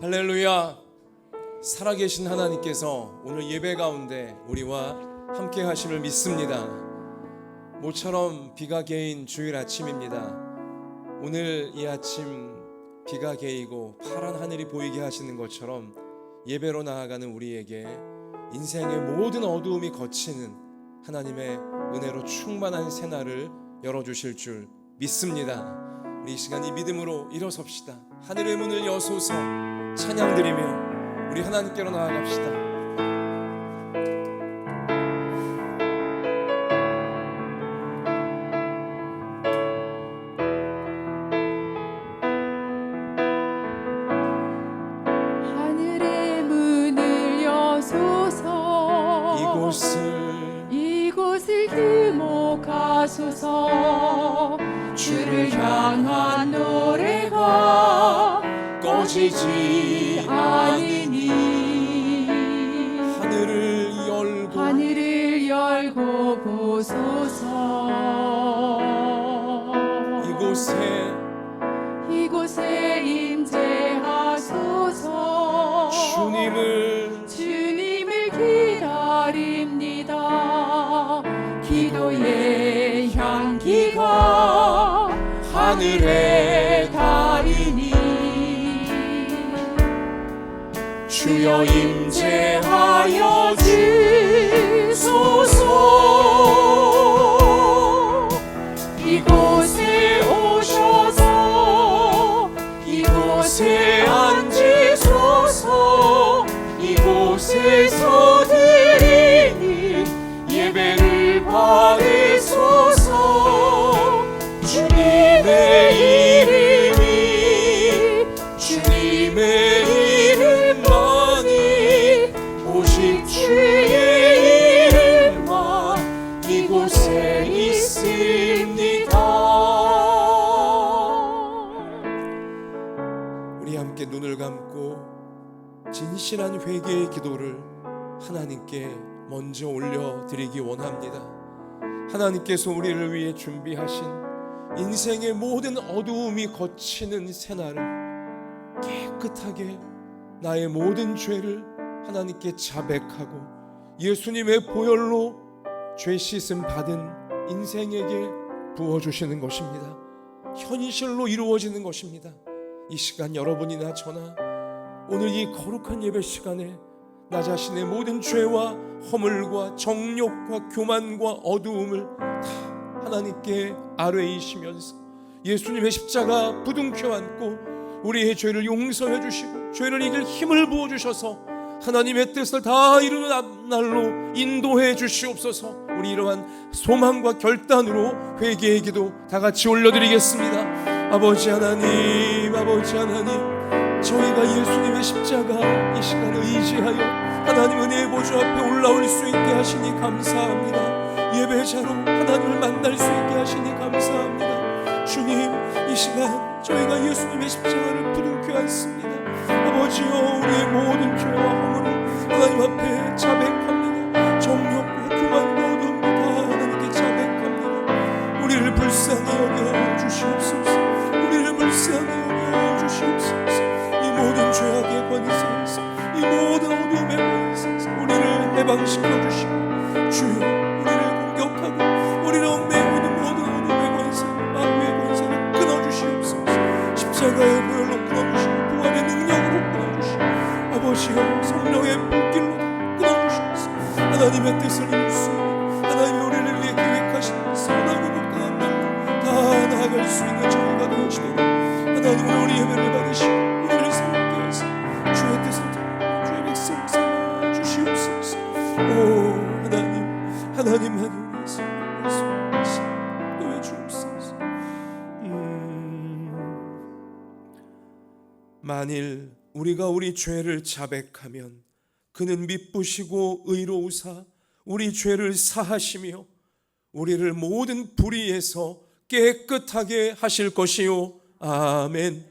할렐루야. 살아계신 하나님께서 오늘 예배 가운데 우리와 함께 하심을 믿습니다. 모처럼 비가 개인 주일 아침입니다. 오늘 이 아침 비가 개이고 파란 하늘이 보이게 하시는 것처럼 예배로 나아가는 우리에게 인생의 모든 어두움이 거치는 하나님의 은혜로 충만한 새날을 열어주실 줄 믿습니다. 우리 이 시간 이 믿음으로 일어섭시다. 하늘의 문을 여소서 찬양드리며 우리 하나님께로 나아갑시다. 하늘의 문을 여소서 이곳을 기목하소서. 주를 향한 노래가 꺼지지 않으니 하늘을 열고 보소서. 이곳에 임재하소서. 주님을 기다립니다. 기도의 향기가 하늘에 닿으니 주여 임재하여 주소서. 이곳에 오셔서 이곳에 앉으소서. 이곳에서 드리는 예배를 받으소서. 주님의 이름만이 오직 주의 이름만 이곳에 있습니다. 우리 함께 눈을 감고 진실한 회개의 기도를 하나님께 먼저 올려드리기 원합니다. 하나님께서 우리를 위해 준비하신 인생의 모든 어두움이 거치는 새날을 깨끗하게 나의 모든 죄를 하나님께 자백하고 예수님의 보혈로 죄 씻음 받은 인생에게 부어주시는 것입니다. 현실로 이루어지는 것입니다. 이 시간 여러분이나 저나 오늘 이 거룩한 예배 시간에 나 자신의 모든 죄와 허물과 정욕과 교만과 어두움을 다 하나님께 아뢰이시면서 예수님의 십자가 부둥켜 안고 우리의 죄를 용서해 주시고 죄를 이길 힘을 부어 주셔서 하나님의 뜻을 다 이루는 앞날로 인도해 주시옵소서. 우리 이러한 소망과 결단으로 회개의 기도 다 같이 올려드리겠습니다. 아버지 하나님, 저희가 예수님의 십자가 이 시간에 의지하여 하나님 은혜의 보좌 앞에 올라올 수 있게 하시니 감사합니다. 예배자로 하나님을 만날 수 있게 하시니 감사합니다. 주님, 이 시간 저희가 예수님의 십자가를 부둥켜 안습니다. 아버지여, 우리의 모든 죄와 허물을 하나님 앞에 자백합니다. 정욕과 교만과 어둠도 다 하나님께 자백합니다. 우리를 불쌍히 여겨 주시옵소서. 우리를 불쌍히 여겨 주시옵소서. 이 모든 죄악의 권세에서, 이 모든 어둠의 권세에서 우리를 해방시켜 주시고 주여, 우리를 공격하고 우리를 얽매이는 모든 어둠의 권세, 마귀의 권세를 끊어주시옵소서. 십자가의 보혈로 끊어주시고 부활의 능력으로 끊어주시고 아버지여, 성령의 불길로 끊어주시옵소서. 하나님의 뜻을 이룰 수 있는, 하나님이 우리를 위해 계획하신 선하고 복된 날로 다 나아갈 수 있는 저희가 되어지도록 하나님은 우리 예배를 받으시고 우리를 새롭게 하사 주의 뜻을 따라 주의 백성을 삼아 주시옵소서. 오 하나님만이 우리의 소망이시옵소서. 너의 주옵소서. 만일 우리가 우리 죄를 자백하면 그는 미쁘시고 의로우사 우리 죄를 사하시며 우리를 모든 불의에서 깨끗하게 하실 것이요. 아멘.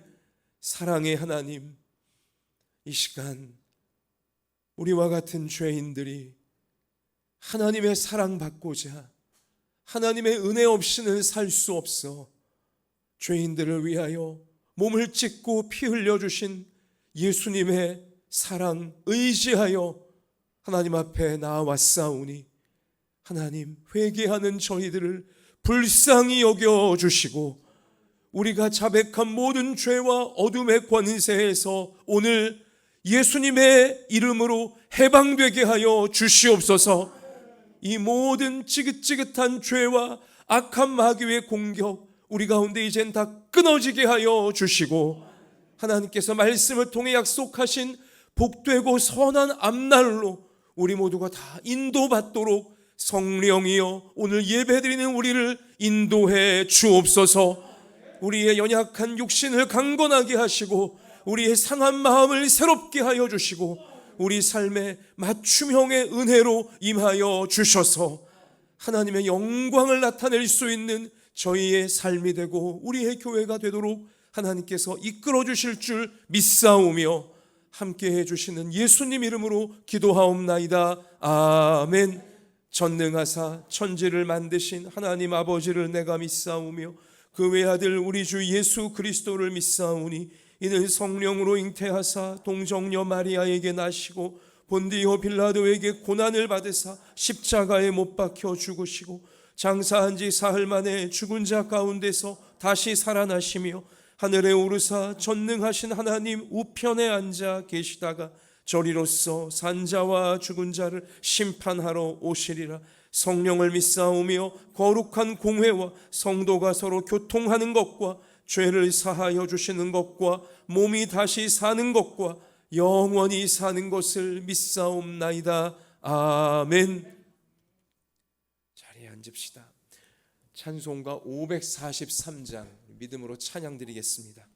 사랑의 하나님, 이 시간 우리와 같은 죄인들이 하나님의 사랑받고자 하나님의 은혜 없이는 살 수 없어 죄인들을 위하여 몸을 찢고 피 흘려주신 예수님의 사랑 의지하여 하나님 앞에 나아왔사오니 하나님, 회개하는 저희들을 불쌍히 여겨주시고 우리가 자백한 모든 죄와 어둠의 권세에서 오늘 예수님의 이름으로 해방되게 하여 주시옵소서. 이 모든 지긋지긋한 죄와 악한 마귀의 공격 우리 가운데 이젠 다 끊어지게 하여 주시고 하나님께서 말씀을 통해 약속하신 복되고 선한 앞날로 우리 모두가 다 인도받도록 성령이여 오늘 예배드리는 우리를 인도해 주옵소서. 우리의 연약한 육신을 강건하게 하시고 우리의 상한 마음을 새롭게 하여 주시고 우리 삶에 맞춤형의 은혜로 임하여 주셔서 하나님의 영광을 나타낼 수 있는 저희의 삶이 되고 우리의 교회가 되도록 하나님께서 이끌어 주실 줄 믿사오며 함께 해주시는 예수님 이름으로 기도하옵나이다. 아멘. 전능하사 천지를 만드신 하나님 아버지를 내가 믿사오며 그 외아들 우리 주 예수 그리스도를 믿사오니 이는 성령으로 잉태하사 동정녀 마리아에게 나시고 본디오 빌라도에게 고난을 받으사 십자가에 못 박혀 죽으시고 장사한 지 사흘 만에 죽은 자 가운데서 다시 살아나시며 하늘에 오르사 전능하신 하나님 우편에 앉아 계시다가 저리로서 산자와 죽은 자를 심판하러 오시리라. 성령을 믿사오며 거룩한 공회와 성도가 서로 교통하는 것과 죄를 사하여 주시는 것과 몸이 다시 사는 것과 영원히 사는 것을 믿사옵나이다. 아멘. 자리에 앉읍시다. 찬송가 543장 믿음으로 찬양 드리겠습니다.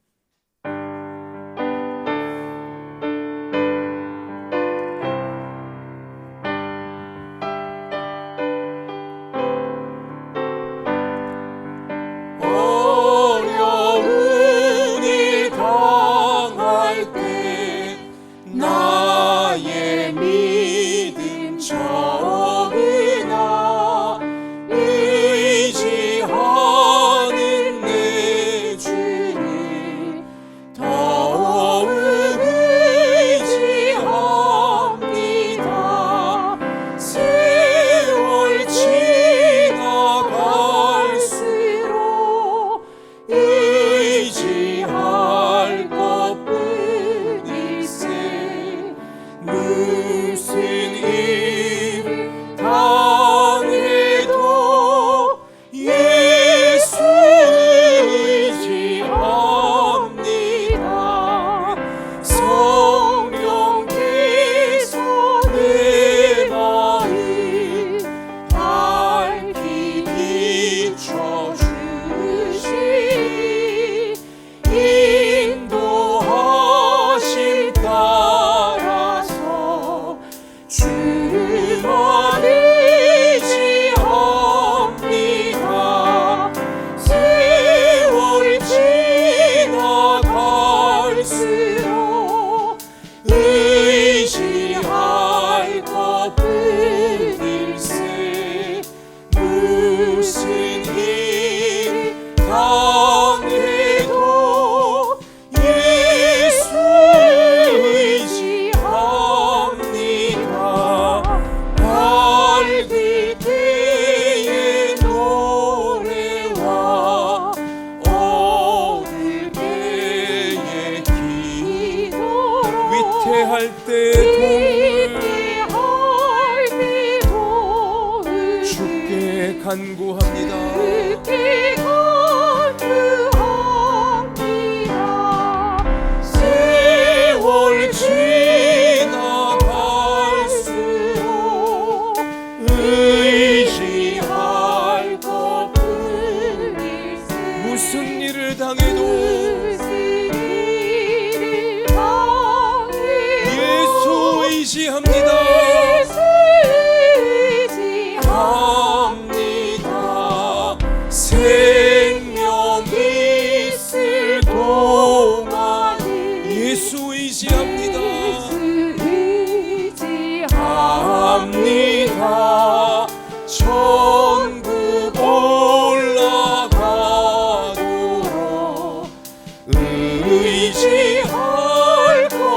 의지할 것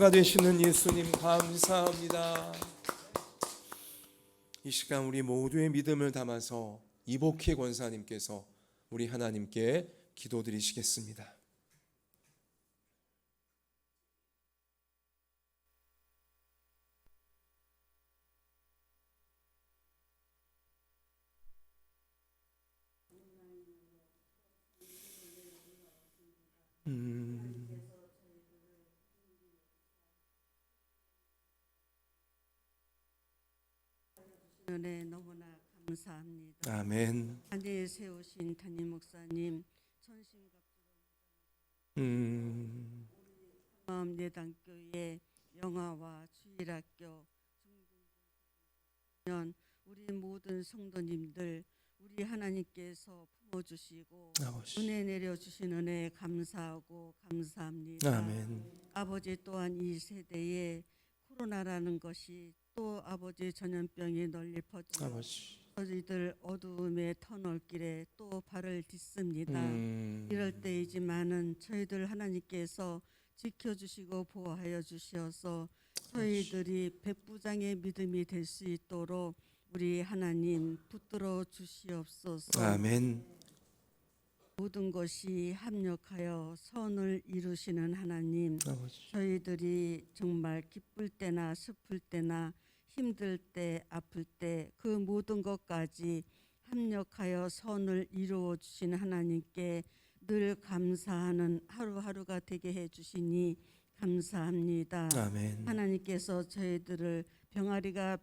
목자가 되시는 예수님 감사합니다. 이 시간 우리 모두의 믿음을 담아서 이복희 권사님께서 우리 하나님께 기도드리시겠습니다. 은혜 너무나 감사합니다. 아멘. 하늘에 세우신 담임 목사님, 천신갑주로 마음 예당교회 영화와 주일학교 중등부년 우리 모든 성도님들 우리 하나님께서 품어주시고 아버지. 은혜 내려주신 은혜 감사하고 감사합니다. 아멘. 아버지 또한 이 세대에 코로나라는 것이 또 아버지 전염병이 널리 퍼져 아버지. 저희들 어두움의 터널길에 또 발을 딛습니다. 이럴 때이지만은 저희들 하나님께서 지켜주시고 보호하여 주시어서 저희들이 백부장의 믿음이 될 수 있도록 우리 하나님 붙들어 주시옵소서. 아멘. 모든 것이 합력하여 선을 이루시는 하나님, 아버지. 저희들이 정말 기쁠 때나 슬플 때나 힘들 때 아플 때 그 모든 것까지 합력하여 선을 이루어 주시는 하나님께 늘 감사하는 하루하루가 되게 해 주시니 감사합니다. 아멘. 하나님께서 저희들을 병아리가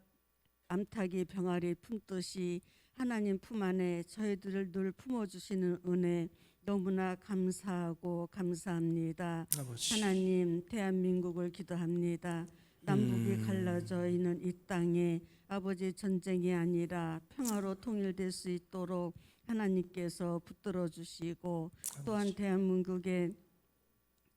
암탉이 병아리 품듯이 하나님 품 안에 저희들을 늘 품어주시는 은혜 너무나 감사하고 감사합니다. 아버지. 하나님 대한민국을 기도합니다. 남북이 갈라져 있는 이 땅에 아버지 전쟁이 아니라 평화로 통일될 수 있도록 하나님께서 붙들어 주시고 또한 대한민국의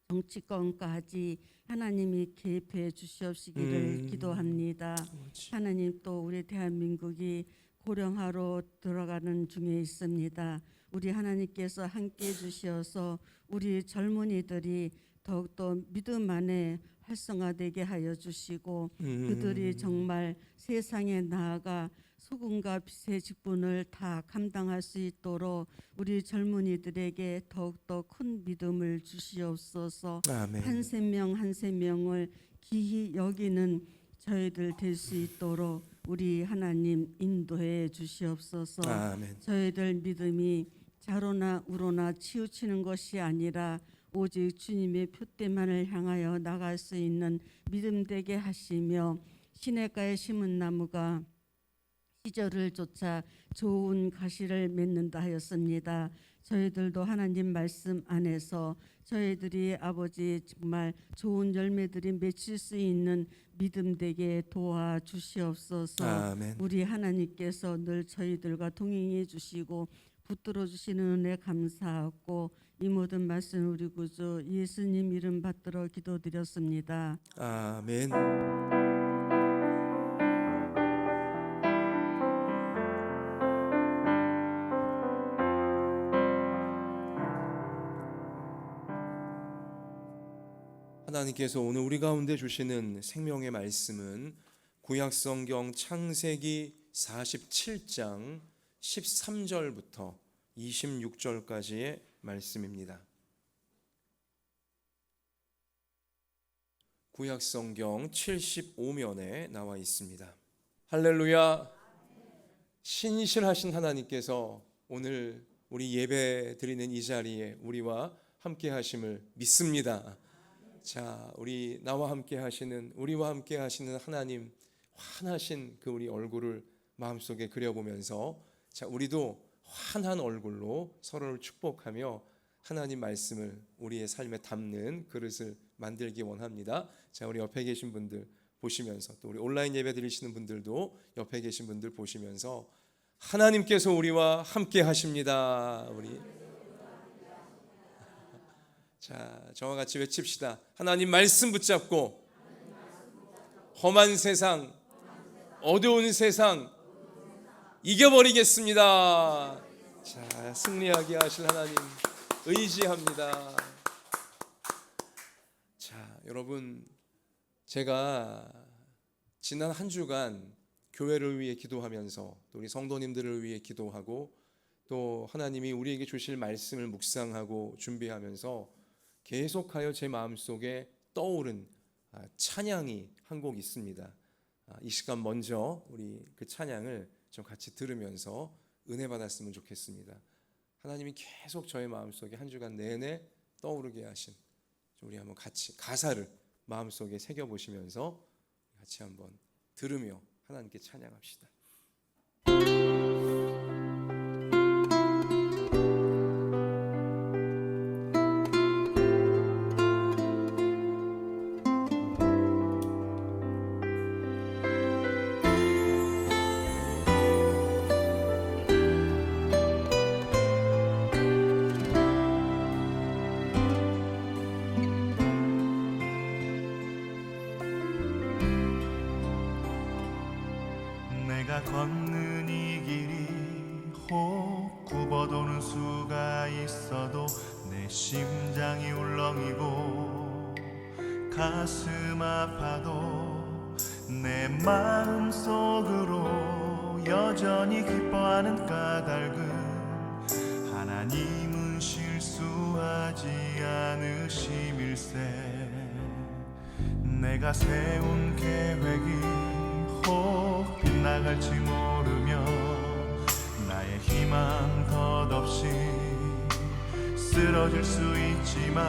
정치권까지 하나님이 개입해 주시옵시기를 기도합니다. 아버지. 하나님 또 우리 대한민국이 고령화로 들어가는 중에 있습니다. 우리 하나님께서 함께 해주셔서 우리 젊은이들이 더욱더 믿음 안에 활성화되게 하여 주시고 그들이 정말 세상에 나아가 소금과 빛의 직분을 다 감당할 수 있도록 우리 젊은이들에게 더욱더 큰 믿음을 주시옵소서. 아멘. 한 생명 한 생명을 기히 여기는 저희들 될 수 있도록 우리 하나님 인도해 주시옵소서. 아멘. 저희들 믿음이 좌로나 우로나 치우치는 것이 아니라 오직 주님의 표대만을 향하여 나갈 수 있는 믿음 되게 하시며 시냇가에 심은 나무가 시절을 쫓아 좋은 가시를 맺는다 하였습니다. 저희들도 하나님 말씀 안에서 저희들이 아버지 정말 좋은 열매들이 맺힐 수 있는 믿음 되게 도와주시옵소서. 아멘. 우리 하나님께서 늘 저희들과 동행해 주시고 붙들어 주시는 은혜 감사하고 이 모든 말씀 우리 구주 예수님 이름 받들어 기도드렸습니다. 아멘. 하나님께서 오늘 우리 가운데 주시는 생명의 말씀은 구약성경 창세기 47장 13절부터 26절까지의 말씀입니다. 구약성경 75면에 나와 있습니다. 할렐루야. 신실하신 하나님께서 오늘 우리 예배 드리는 이 자리에 우리와 함께 하심을 믿습니다. 자, 나와 함께 하시는 우리와 함께 하시는 하나님 환하신 그 우리 얼굴을 마음속에 그려보면서 자, 우리도 환한 얼굴로 서로를 축복하며 하나님 말씀을 우리의 삶에 담는 그릇을 만들기 원합니다. 자, 우리 옆에 계신 분들 보시면서 또 우리 온라인 예배 드리시는 분들도 옆에 계신 분들 보시면서 하나님께서 우리와 함께 하십니다. 우리 자, 저와 같이 외칩시다. 하나님 말씀 붙잡고 험한 세상, 어두운 세상 이겨버리겠습니다. 자, 승리하게 하실 하나님 의지합니다. 자, 여러분 제가 지난 한 주간 교회를 위해 기도하면서 또 우리 성도님들을 위해 기도하고 또 하나님이 우리에게 주실 말씀을 묵상하고 준비하면서 계속하여 제 마음속에 떠오른 찬양이 한 곡 있습니다. 이 시간 먼저 우리 그 찬양을 좀 같이 들으면서 은혜 받았으면 좋겠습니다. 하나님이 계속 저의 마음속에 한 주간 내내 떠오르게 하신, 우리 한번 같이 가사를 마음속에 새겨보시면서 같이 한번 들으며 하나님께 찬양합시다. 내가 걷는 이 길이 혹 굽어도는 수가 있어도 내 심장이 울렁이고 가슴 아파도 내 마음 속으로 여전히 기뻐하는 까닭은 하나님은 실수하지 않으심일세. 내가 세운 계획이 혹 빗나갈지 모르며 나의 희망 덧없이 쓰러질 수 있지만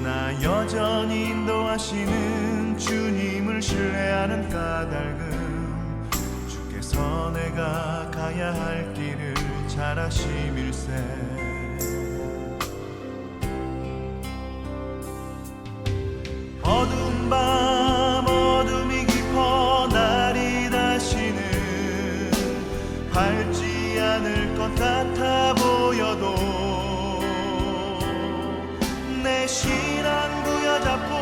나 여전히 인도하시는 주님을 신뢰하는 까닭은 주께서 내가 가야 할 길을 잘 아심일세. 어두운 밤 어둠이 깊어 날이 다시는 밝지 않을 것 같아 보여도 내 신앙 부여잡고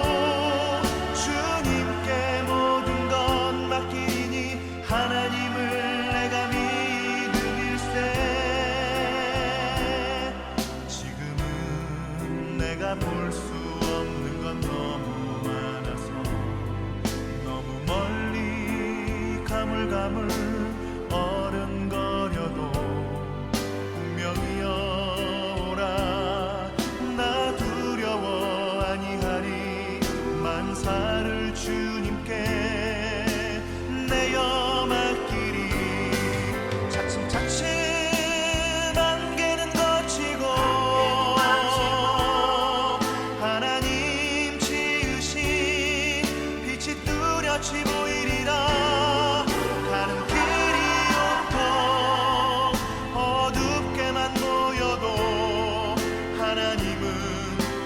주님께 모든 것 맡기니 하나님을 내가 믿음일세. 지금은 내가 볼 수 없는 건 너무 많아서 너무 멀리 가물가물 어른거려도 분명히 오라 나 두려워 아니하리. 만사를 주님께 내어 맡기리. 차츰차츰 안개는 거치고 하나님 지으신 빛이 뚜렷이 보이리라. 가는 길이 온통 어둡게만 보여도 하나님은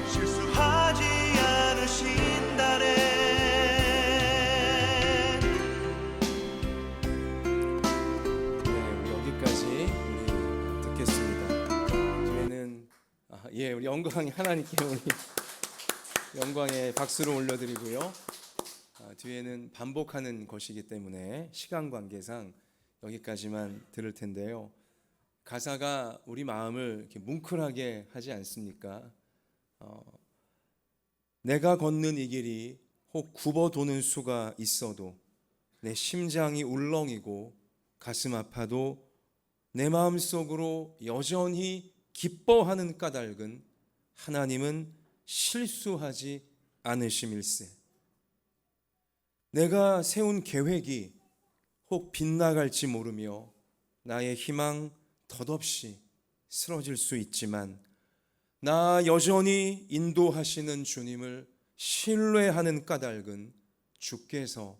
실수하지 않으신다네. 네, 우리 여기까지 우리 듣겠습니다. 뒤에는 우리 영광의 하나님께 우리 영광의 박수를 올려드리고요. 뒤에는 반복하는 것이기 때문에 시간 관계상 여기까지만 들을 텐데요. 가사가 우리 마음을 이렇게 뭉클하게 하지 않습니까? 내가 걷는 이 길이 혹 굽어도는 수가 있어도 내 심장이 울렁이고 가슴 아파도 내 마음 속으로 여전히 기뻐하는 까닭은 하나님은 실수하지 않으심일세. 내가 세운 계획이 혹 빗나갈지 모르며 나의 희망 덧없이 쓰러질 수 있지만 나 여전히 인도하시는 주님을 신뢰하는 까닭은 주께서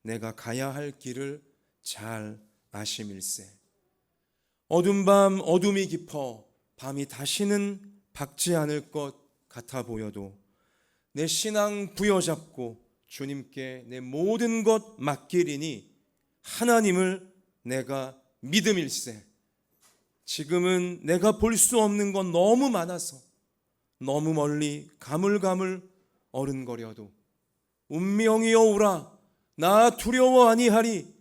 내가 가야 할 길을 잘 아심일세. 어두운 밤 어둠이 깊어 밤이 다시는 밝지 않을 것 같아 보여도 내 신앙 부여잡고 주님께 내 모든 것 맡기리니 하나님을 내가 믿음일세. 지금은 내가 볼 수 없는 건 너무 많아서 너무 멀리 가물가물 어른거려도 운명이여 오라 나 두려워 아니하리.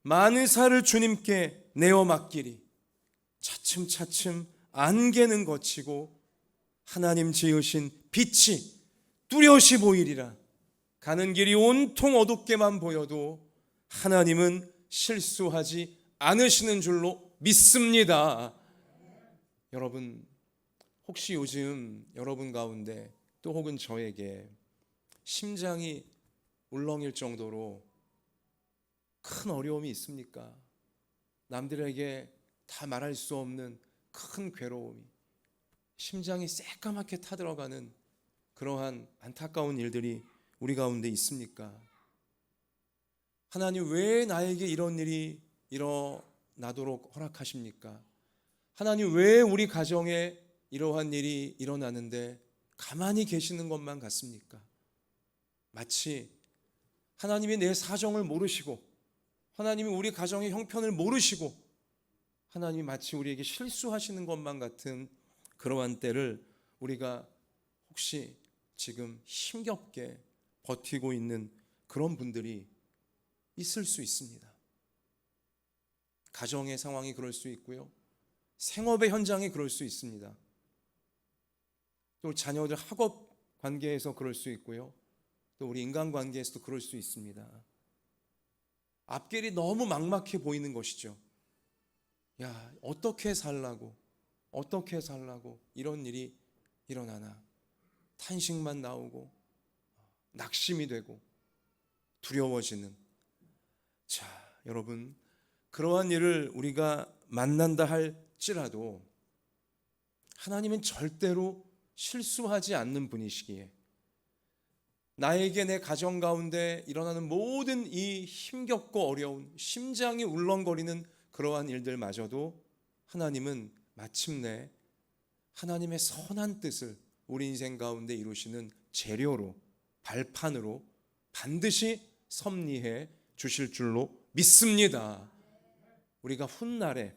만사를 주님께 내어 맡기리. 차츰차츰 안개는 거치고 하나님 지으신 빛이 뚜렷이 보이리라. 가는 길이 온통 어둡게만 보여도 하나님은 실수하지 않으시는 줄로 믿습니다. 여러분, 혹시 요즘 여러분 가운데 또 혹은 저에게 심장이 울렁일 정도로 큰 어려움이 있습니까? 남들에게 다 말할 수 없는 큰 괴로움이, 심장이 새까맣게 타들어가는 그러한 안타까운 일들이 우리 가운데 있습니까? 하나님, 왜 나에게 이런 일이 일어나도록 허락하십니까? 하나님, 왜 우리 가정에 이러한 일이 일어나는데 가만히 계시는 것만 같습니까? 마치 하나님이 내 사정을 모르시고, 하나님이 우리 가정의 형편을 모르시고, 하나님이 마치 우리에게 실수하시는 것만 같은 그러한 때를 우리가 혹시 지금 힘겹게 버티고 있는 그런 분들이 있을 수 있습니다. 가정의 상황이 그럴 수 있고요, 생업의 현장이 그럴 수 있습니다. 또 자녀들 학업 관계에서 그럴 수 있고요, 또 우리 인간관계에서도 그럴 수 있습니다. 앞길이 너무 막막해 보이는 것이죠. 야, 어떻게 살라고 이런 일이 일어나나. 탄식만 나오고 낙심이 되고 두려워지는. 자, 여러분, 그러한 일을 우리가 만난다 할지라도 하나님은 절대로 실수하지 않는 분이시기에 나에게 내 가정 가운데 일어나는 모든 이 힘겹고 어려운, 심장이 울렁거리는 그러한 일들마저도 하나님은 마침내 하나님의 선한 뜻을 우리 인생 가운데 이루시는 재료로, 발판으로 반드시 섭리해 주실 줄로 믿습니다. 우리가 훗날에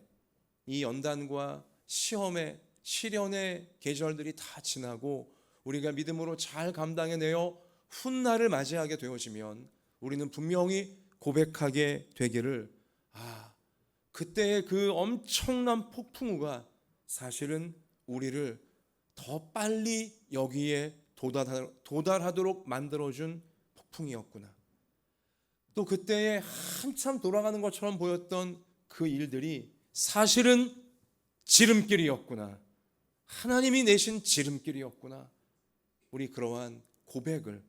이 연단과 시험의 시련의 계절들이 다 지나고 우리가 믿음으로 잘 감당해내어 훗날을 맞이하게 되어지면 우리는 분명히 고백하게 되기를, 그때의 그 엄청난 폭풍우가 사실은 우리를 더 빨리 여기에 도달하도록 만들어준 폭풍이었구나. 또 그때에 한참 돌아가는 것처럼 보였던 그 일들이 사실은 지름길이었구나. 하나님이 내신 지름길이었구나. 우리 그러한 고백을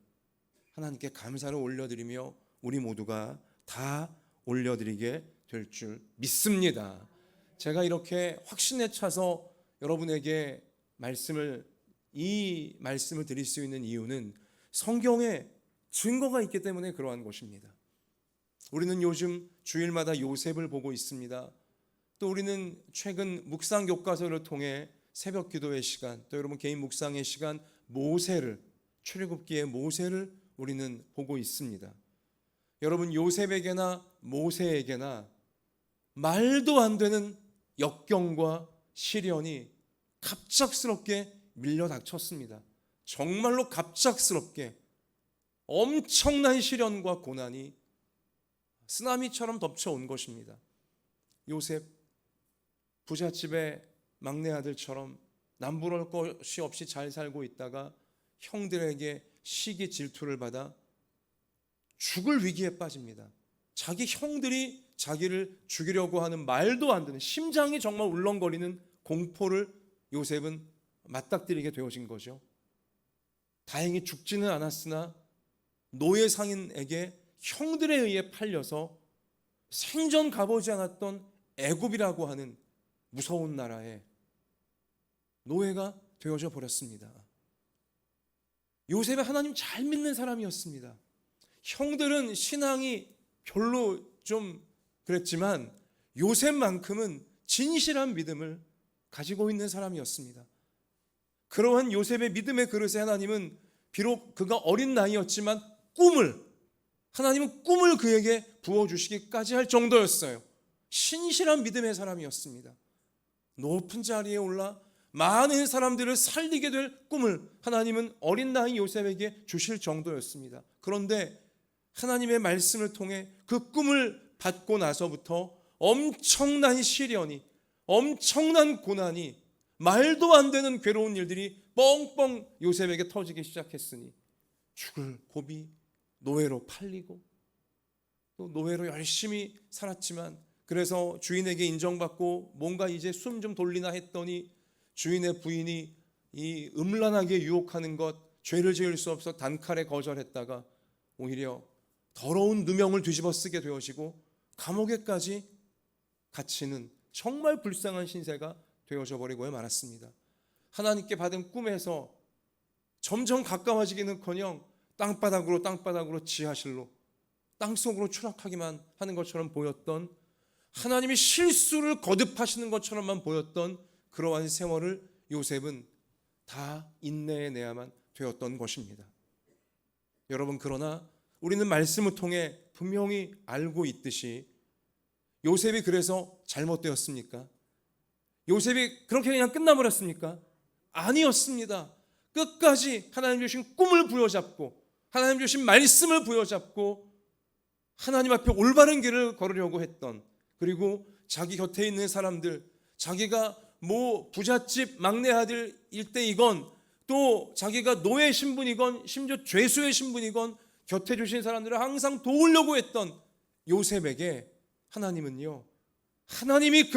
하나님께 감사를 올려드리며 우리 모두가 다 올려드리게 될 줄 믿습니다. 제가 이렇게 확신에 차서 여러분에게 이 말씀을 드릴 수 있는 이유는 성경에 증거가 있기 때문에 그러한 것입니다. 우리는 요즘 주일마다 요셉을 보고 있습니다. 또 우리는 최근 묵상 교과서를 통해 새벽 기도의 시간, 또 여러분 개인 묵상의 시간, 출애굽기의 모세를 우리는 보고 있습니다. 여러분, 요셉에게나 모세에게나 말도 안 되는 역경과 시련이 갑작스럽게 밀려닥쳤습니다. 정말로 갑작스럽게 엄청난 시련과 고난이 쓰나미처럼 덮쳐온 것입니다. 요셉, 부잣집의 막내 아들처럼 남부러울 것이 없이 잘 살고 있다가 형들에게 시기 질투를 받아 죽을 위기에 빠집니다. 자기 형들이 자기를 죽이려고 하는 말도 안 되는, 심장이 정말 울렁거리는 공포를 요셉은 맞닥뜨리게 되어진 거죠. 다행히 죽지는 않았으나 노예 상인에게 형들에 의해 팔려서 생전 가보지 않았던 애굽이라고 하는 무서운 나라에 노예가 되어져 버렸습니다. 요셉은 하나님 잘 믿는 사람이었습니다. 형들은 신앙이 별로 좀 그랬지만 요셉만큼은 진실한 믿음을 가지고 있는 사람이었습니다. 그러한 요셉의 믿음의 그릇에 하나님은 비록 그가 어린 나이였지만 하나님은 꿈을 그에게 부어주시기까지 할 정도였어요. 신실한 믿음의 사람이었습니다. 높은 자리에 올라 많은 사람들을 살리게 될 꿈을 하나님은 어린 나이 요셉에게 주실 정도였습니다. 그런데 하나님의 말씀을 통해 그 꿈을 받고 나서부터 엄청난 시련이, 엄청난 고난이, 말도 안 되는 괴로운 일들이 뻥뻥 요셉에게 터지기 시작했으니 죽을 고비, 노예로 팔리고 또 노예로 열심히 살았지만, 그래서 주인에게 인정받고 뭔가 이제 숨 좀 돌리나 했더니 주인의 부인이 이 음란하게 유혹하는 것, 죄를 지을 수 없어 단칼에 거절했다가 오히려 더러운 누명을 뒤집어 쓰게 되어지고 감옥에까지 갇히는 정말 불쌍한 신세가 되어져 버리고 말았습니다. 하나님께 받은 꿈에서 점점 가까워지기는커녕 땅바닥으로 지하실로 땅속으로 추락하기만 하는 것처럼 보였던, 하나님이 실수를 거듭하시는 것처럼만 보였던 그러한 세월을 요셉은 다 인내해내야만 되었던 것입니다. 여러분, 그러나 우리는 말씀을 통해 분명히 알고 있듯이 요셉이 그래서 잘못되었습니까? 요셉이 그렇게 그냥 끝나버렸습니까? 아니었습니다. 끝까지 하나님 주신 꿈을 부여잡고 하나님 주신 말씀을 부여잡고 하나님 앞에 올바른 길을 걸으려고 했던, 그리고 자기 곁에 있는 사람들, 자기가 뭐 부잣집 막내 아들일 때이건 또 자기가 노예 신분이건 심지어 죄수의 신분이건 곁에 주신 사람들을 항상 도우려고 했던 요셉에게 하나님은요, 하나님이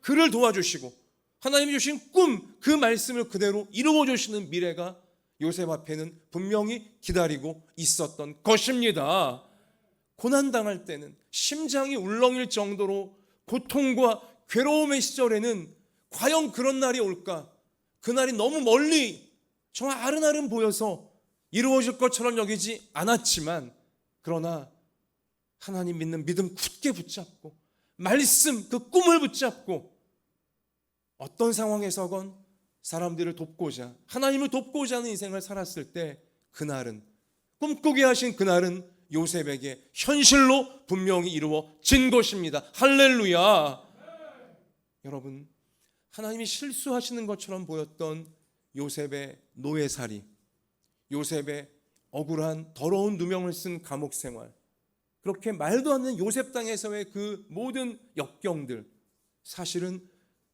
그를 도와주시고 하나님이 주신 꿈, 그 말씀을 그대로 이루어 주시는 미래가 요셉 앞에는 분명히 기다리고 있었던 것입니다. 고난당할 때는, 심장이 울렁일 정도로 고통과 괴로움의 시절에는 과연 그런 날이 올까? 그날이 너무 멀리 정말 아른아른 보여서 이루어질 것처럼 여기지 않았지만, 그러나 하나님 믿는 믿음 굳게 붙잡고 말씀, 그 꿈을 붙잡고 어떤 상황에서건 사람들을 돕고자, 하나님을 돕고자 하는 인생을 살았을 때, 그날은, 꿈꾸게 하신 그날은 요셉에게 현실로 분명히 이루어진 것입니다. 할렐루야. 여러분, 하나님이 실수하시는 것처럼 보였던 요셉의 노예살이, 요셉의 억울한 더러운 누명을 쓴 감옥 생활, 그렇게 말도 안 되는 요셉 땅에서의 그 모든 역경들, 사실은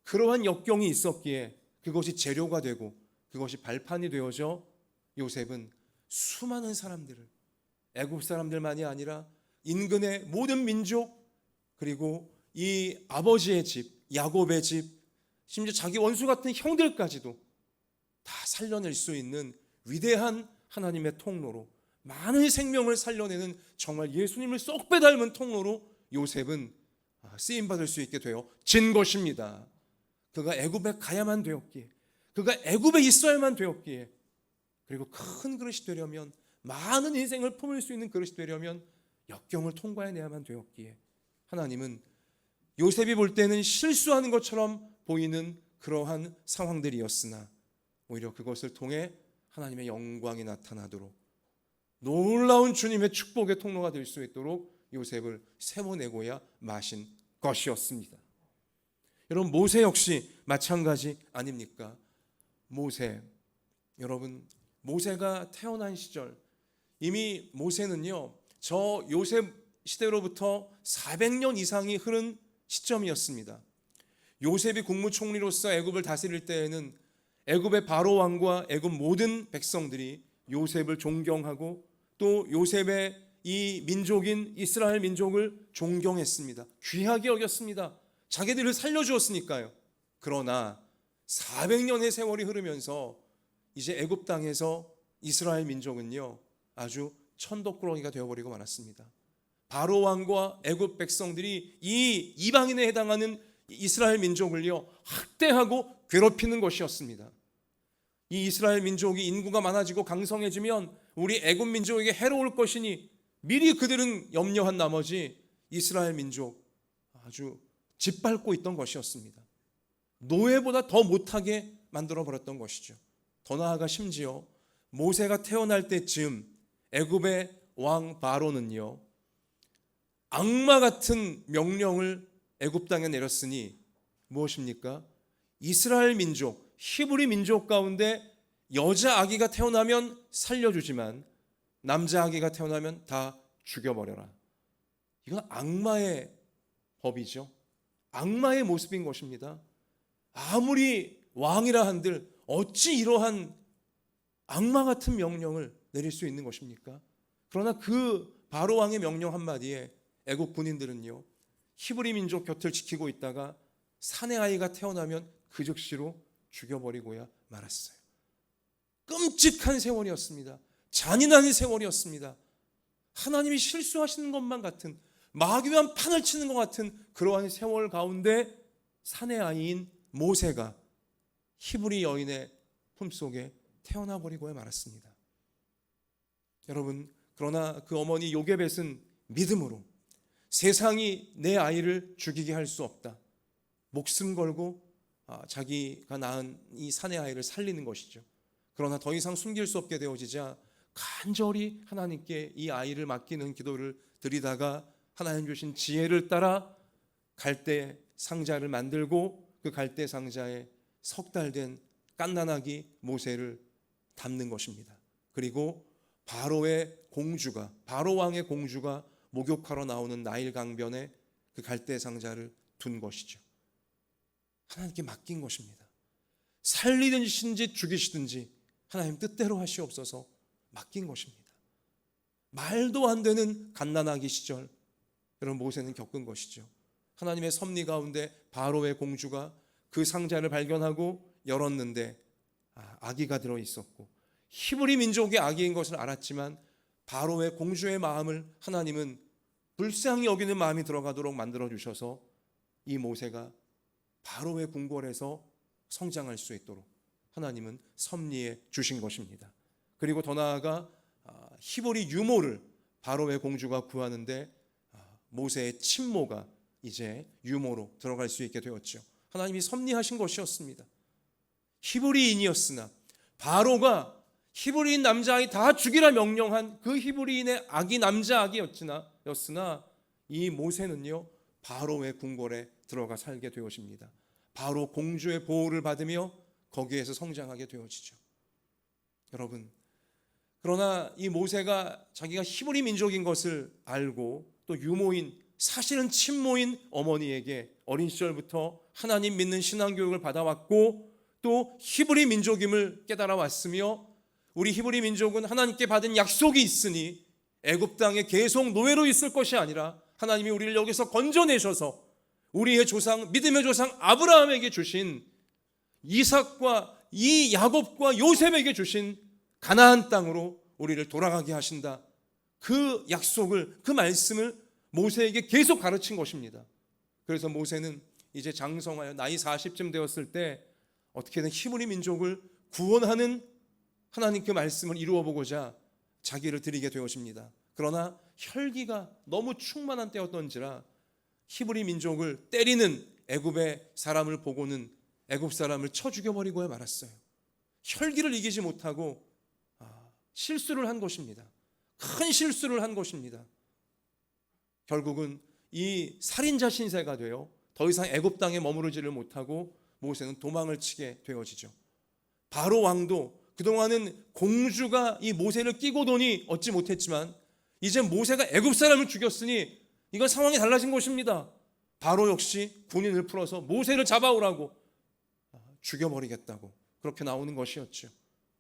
그러한 역경이 있었기에 그것이 재료가 되고 그것이 발판이 되어져 요셉은 수많은 사람들을, 애굽 사람들만이 아니라 인근의 모든 민족, 그리고 이 아버지의 집, 야곱의 집, 심지어 자기 원수 같은 형들까지도 다 살려낼 수 있는 위대한 하나님의 통로로, 많은 생명을 살려내는 정말 예수님을 쏙 빼닮은 통로로 요셉은 쓰임받을 수 있게 되어진 것입니다. 그가 애굽에 가야만 되었기에, 그가 애굽에 있어야만 되었기에, 그리고 큰 그릇이 되려면, 많은 인생을 품을 수 있는 그릇이 되려면 역경을 통과해내야만 되었기에, 하나님은 요셉이 볼 때는 실수하는 것처럼 보이는 그러한 상황들이었으나 오히려 그것을 통해 하나님의 영광이 나타나도록, 놀라운 주님의 축복의 통로가 될 수 있도록 요셉을 세워내고야 마신 것이었습니다. 여러분, 모세 역시 마찬가지 아닙니까? 모세, 여러분, 모세가 태어난 시절, 이미 모세는요, 저 요셉 시대로부터 400년 이상이 흐른 시점이었습니다. 요셉이 국무총리로서 애굽을 다스릴 때에는 애굽의 바로 왕과 애굽 모든 백성들이 요셉을 존경하고 또 요셉의 이 민족인 이스라엘 민족을 존경했습니다. 귀하게 여겼습니다. 자기들을 살려주었으니까요. 그러나 400년의 세월이 흐르면서 이제 애굽 땅에서 이스라엘 민족은요, 아주 천덕꾸러기가 되어버리고 말았습니다. 바로 왕과 애굽 백성들이 이 이방인에 해당하는 이스라엘 민족을요, 학대하고 괴롭히는 것이었습니다. 이 이스라엘 민족이 인구가 많아지고 강성해지면 우리 애굽 민족에게 해로울 것이니 미리 그들은 염려한 나머지 이스라엘 민족 아주 짓밟고 있던 것이었습니다. 노예보다 더 못하게 만들어버렸던 것이죠. 더 나아가 심지어 모세가 태어날 때쯤 애굽의 왕 바로는요, 악마 같은 명령을 애굽 땅에 내렸으니 무엇입니까? 이스라엘 민족, 히브리 민족 가운데 여자 아기가 태어나면 살려주지만 남자 아기가 태어나면 다 죽여버려라. 이건 악마의 법이죠. 악마의 모습인 것입니다. 아무리 왕이라 한들 어찌 이러한 악마 같은 명령을 내릴 수 있는 것입니까? 그러나 그 바로 왕의 명령 한마디에 애국 군인들은요, 히브리 민족 곁을 지키고 있다가 사내 아이가 태어나면 그 즉시로 죽여버리고야 말았어요. 끔찍한 세월이었습니다. 잔인한 세월이었습니다. 하나님이 실수하시는 것만 같은, 마귀와 판을 치는 것 같은 그러한 세월 가운데 사내 아이인 모세가 히브리 여인의 품속에 태어나 버리고야 말았습니다. 여러분, 그러나 그 어머니 요게벳은 믿음으로 세상이 내 아이를 죽이게 할 수 없다, 목숨 걸고 자기가 낳은 이 사내 아이를 살리는 것이죠. 그러나 더 이상 숨길 수 없게 되어지자 간절히 하나님께 이 아이를 맡기는 기도를 드리다가 하나님 주신 지혜를 따라 갈대 상자를 만들고 그 갈대 상자에 석 달 된 갓난아기 모세를 담는 것입니다. 그리고 바로의 공주가, 바로 왕의 공주가 목욕하러 나오는 나일 강변에 그 갈대 상자를 둔 것이죠. 하나님께 맡긴 것입니다. 살리든지 죽이시든지 하나님 뜻대로 하시옵소서 맡긴 것입니다. 말도 안 되는 갓난아기 시절 여러분 모세는 겪은 것이죠. 하나님의 섭리 가운데 바로의 공주가 그 상자를 발견하고 열었는데 아기가 들어있었고 히브리 민족의 아기인 것을 알았지만 바로의 공주의 마음을 하나님은 불쌍히 여기는 마음이 들어가도록 만들어주셔서 이 모세가 바로의 궁궐에서 성장할 수 있도록 하나님은 섭리해 주신 것입니다. 그리고 더 나아가 히브리 유모를 바로의 공주가 구하는데 모세의 친모가 이제 유모로 들어갈 수 있게 되었죠. 하나님이 섭리하신 것이었습니다. 히브리인이었으나 바로가 히브리인 남자아이 다 죽이라 명령한 그 히브리인의 아기 남자아기였으나 이 모세는요 바로의 궁궐에 들어가 살게 되어집니다. 바로 공주의 보호를 받으며 거기에서 성장하게 되어지죠. 여러분, 그러나 이 모세가 자기가 히브리 민족인 것을 알고 또 유모인, 사실은 친모인 어머니에게 어린 시절부터 하나님 믿는 신앙교육을 받아왔고 또 히브리 민족임을 깨달아 왔으며 우리 히브리 민족은 하나님께 받은 약속이 있으니 애굽 땅에 계속 노예로 있을 것이 아니라 하나님이 우리를 여기서 건져내셔서 우리의 조상, 믿음의 조상 아브라함에게 주신 이삭과 이 야곱과 요셉에게 주신 가나안 땅으로 우리를 돌아가게 하신다. 그 약속을, 그 말씀을 모세에게 계속 가르친 것입니다. 그래서 모세는 이제 장성하여 나이 40쯤 되었을 때 어떻게든 히브리 민족을 구원하는 하나님 그 말씀을 이루어 보고자 자기를 드리게 되어집니다. 그러나 혈기가 너무 충만한 때였던지라 히브리 민족을 때리는 애굽의 사람을 보고는 애굽 사람을 쳐 죽여버리고야 말았어요. 혈기를 이기지 못하고 실수를 한 것입니다. 큰 실수를 한 것입니다. 결국은 이 살인자 신세가 되어 더 이상 애굽 땅에 머무르지를 못하고 모세는 도망을 치게 되어지죠. 바로 왕도 그동안은 공주가 이 모세를 끼고 도니 얻지 못했지만 이제 모세가 애굽 사람을 죽였으니 이건 상황이 달라진 것입니다. 바로 역시 군인을 풀어서 모세를 잡아오라고 죽여버리겠다고 그렇게 나오는 것이었죠.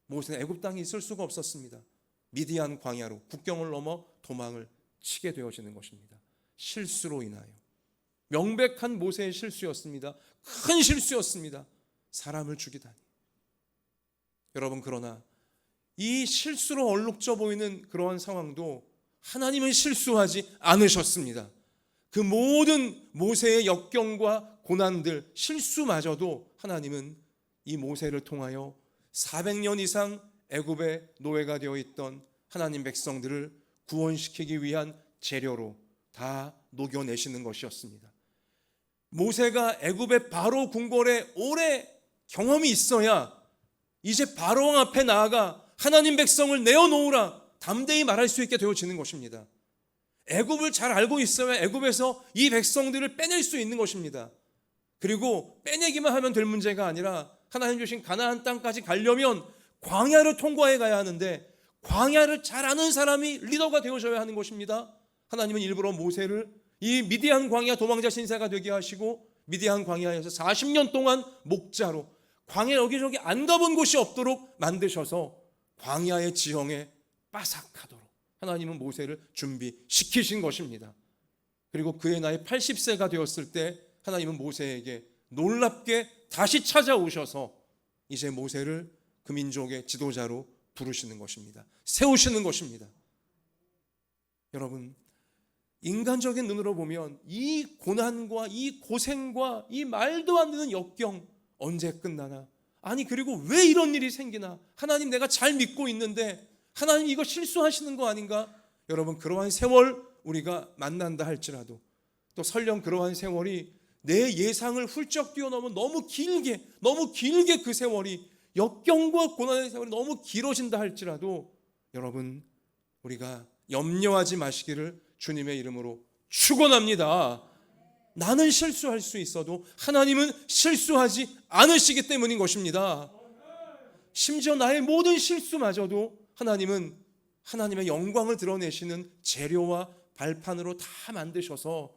모세는 애굽 땅에 있을 수가 없었습니다. 미디안 광야로 국경을 넘어 도망을 치게 되어지는 것입니다. 실수로 인하여 명백한 모세의 실수였습니다. 큰 실수였습니다. 사람을 죽이다니. 여러분, 그러나 이 실수로 얼룩져 보이는 그러한 상황도 하나님은 실수하지 않으셨습니다. 그 모든 모세의 역경과 고난들, 실수마저도 하나님은 이 모세를 통하여 400년 이상 애굽의 노예가 되어 있던 하나님 백성들을 구원시키기 위한 재료로 다 녹여내시는 것이었습니다. 모세가 애굽의 바로 궁궐에 오래 경험이 있어야 이제 바로 왕 앞에 나아가 하나님 백성을 내어놓으라 담대히 말할 수 있게 되어지는 것입니다. 애굽을 잘 알고 있어야 애굽에서 이 백성들을 빼낼 수 있는 것입니다. 그리고 빼내기만 하면 될 문제가 아니라 하나님 주신 가나안 땅까지 가려면 광야를 통과해 가야 하는데 광야를 잘 아는 사람이 리더가 되어져야 하는 것입니다. 하나님은 일부러 모세를 이 미디안 광야 도망자 신세가 되게 하시고 미디안 광야에서 40년 동안 목자로 광야 여기저기 안 가본 곳이 없도록 만드셔서 광야의 지형에 빠삭하도록 하나님은 모세를 준비시키신 것입니다. 그리고 그의 나이 80세가 되었을 때 하나님은 모세에게 놀랍게 다시 찾아오셔서 이제 모세를 그 민족의 지도자로 부르시는 것입니다. 세우시는 것입니다. 여러분, 인간적인 눈으로 보면 이 고난과 이 고생과 이 말도 안 되는 역경 언제 끝나나? 아니, 그리고 왜 이런 일이 생기나? 하나님, 내가 잘 믿고 있는데 하나님 이거 실수하시는 거 아닌가? 여러분, 그러한 세월 우리가 만난다 할지라도, 또 설령 그러한 세월이 내 예상을 훌쩍 뛰어넘은 너무 길게 그 세월이, 역경과 고난의 세월이 너무 길어진다 할지라도, 여러분, 우리가 염려하지 마시기를 주님의 이름으로 축원합니다. 나는 실수할 수 있어도 하나님은 실수하지 않으시기 때문인 것입니다. 심지어 나의 모든 실수마저도 하나님은 하나님의 영광을 드러내시는 재료와 발판으로 다 만드셔서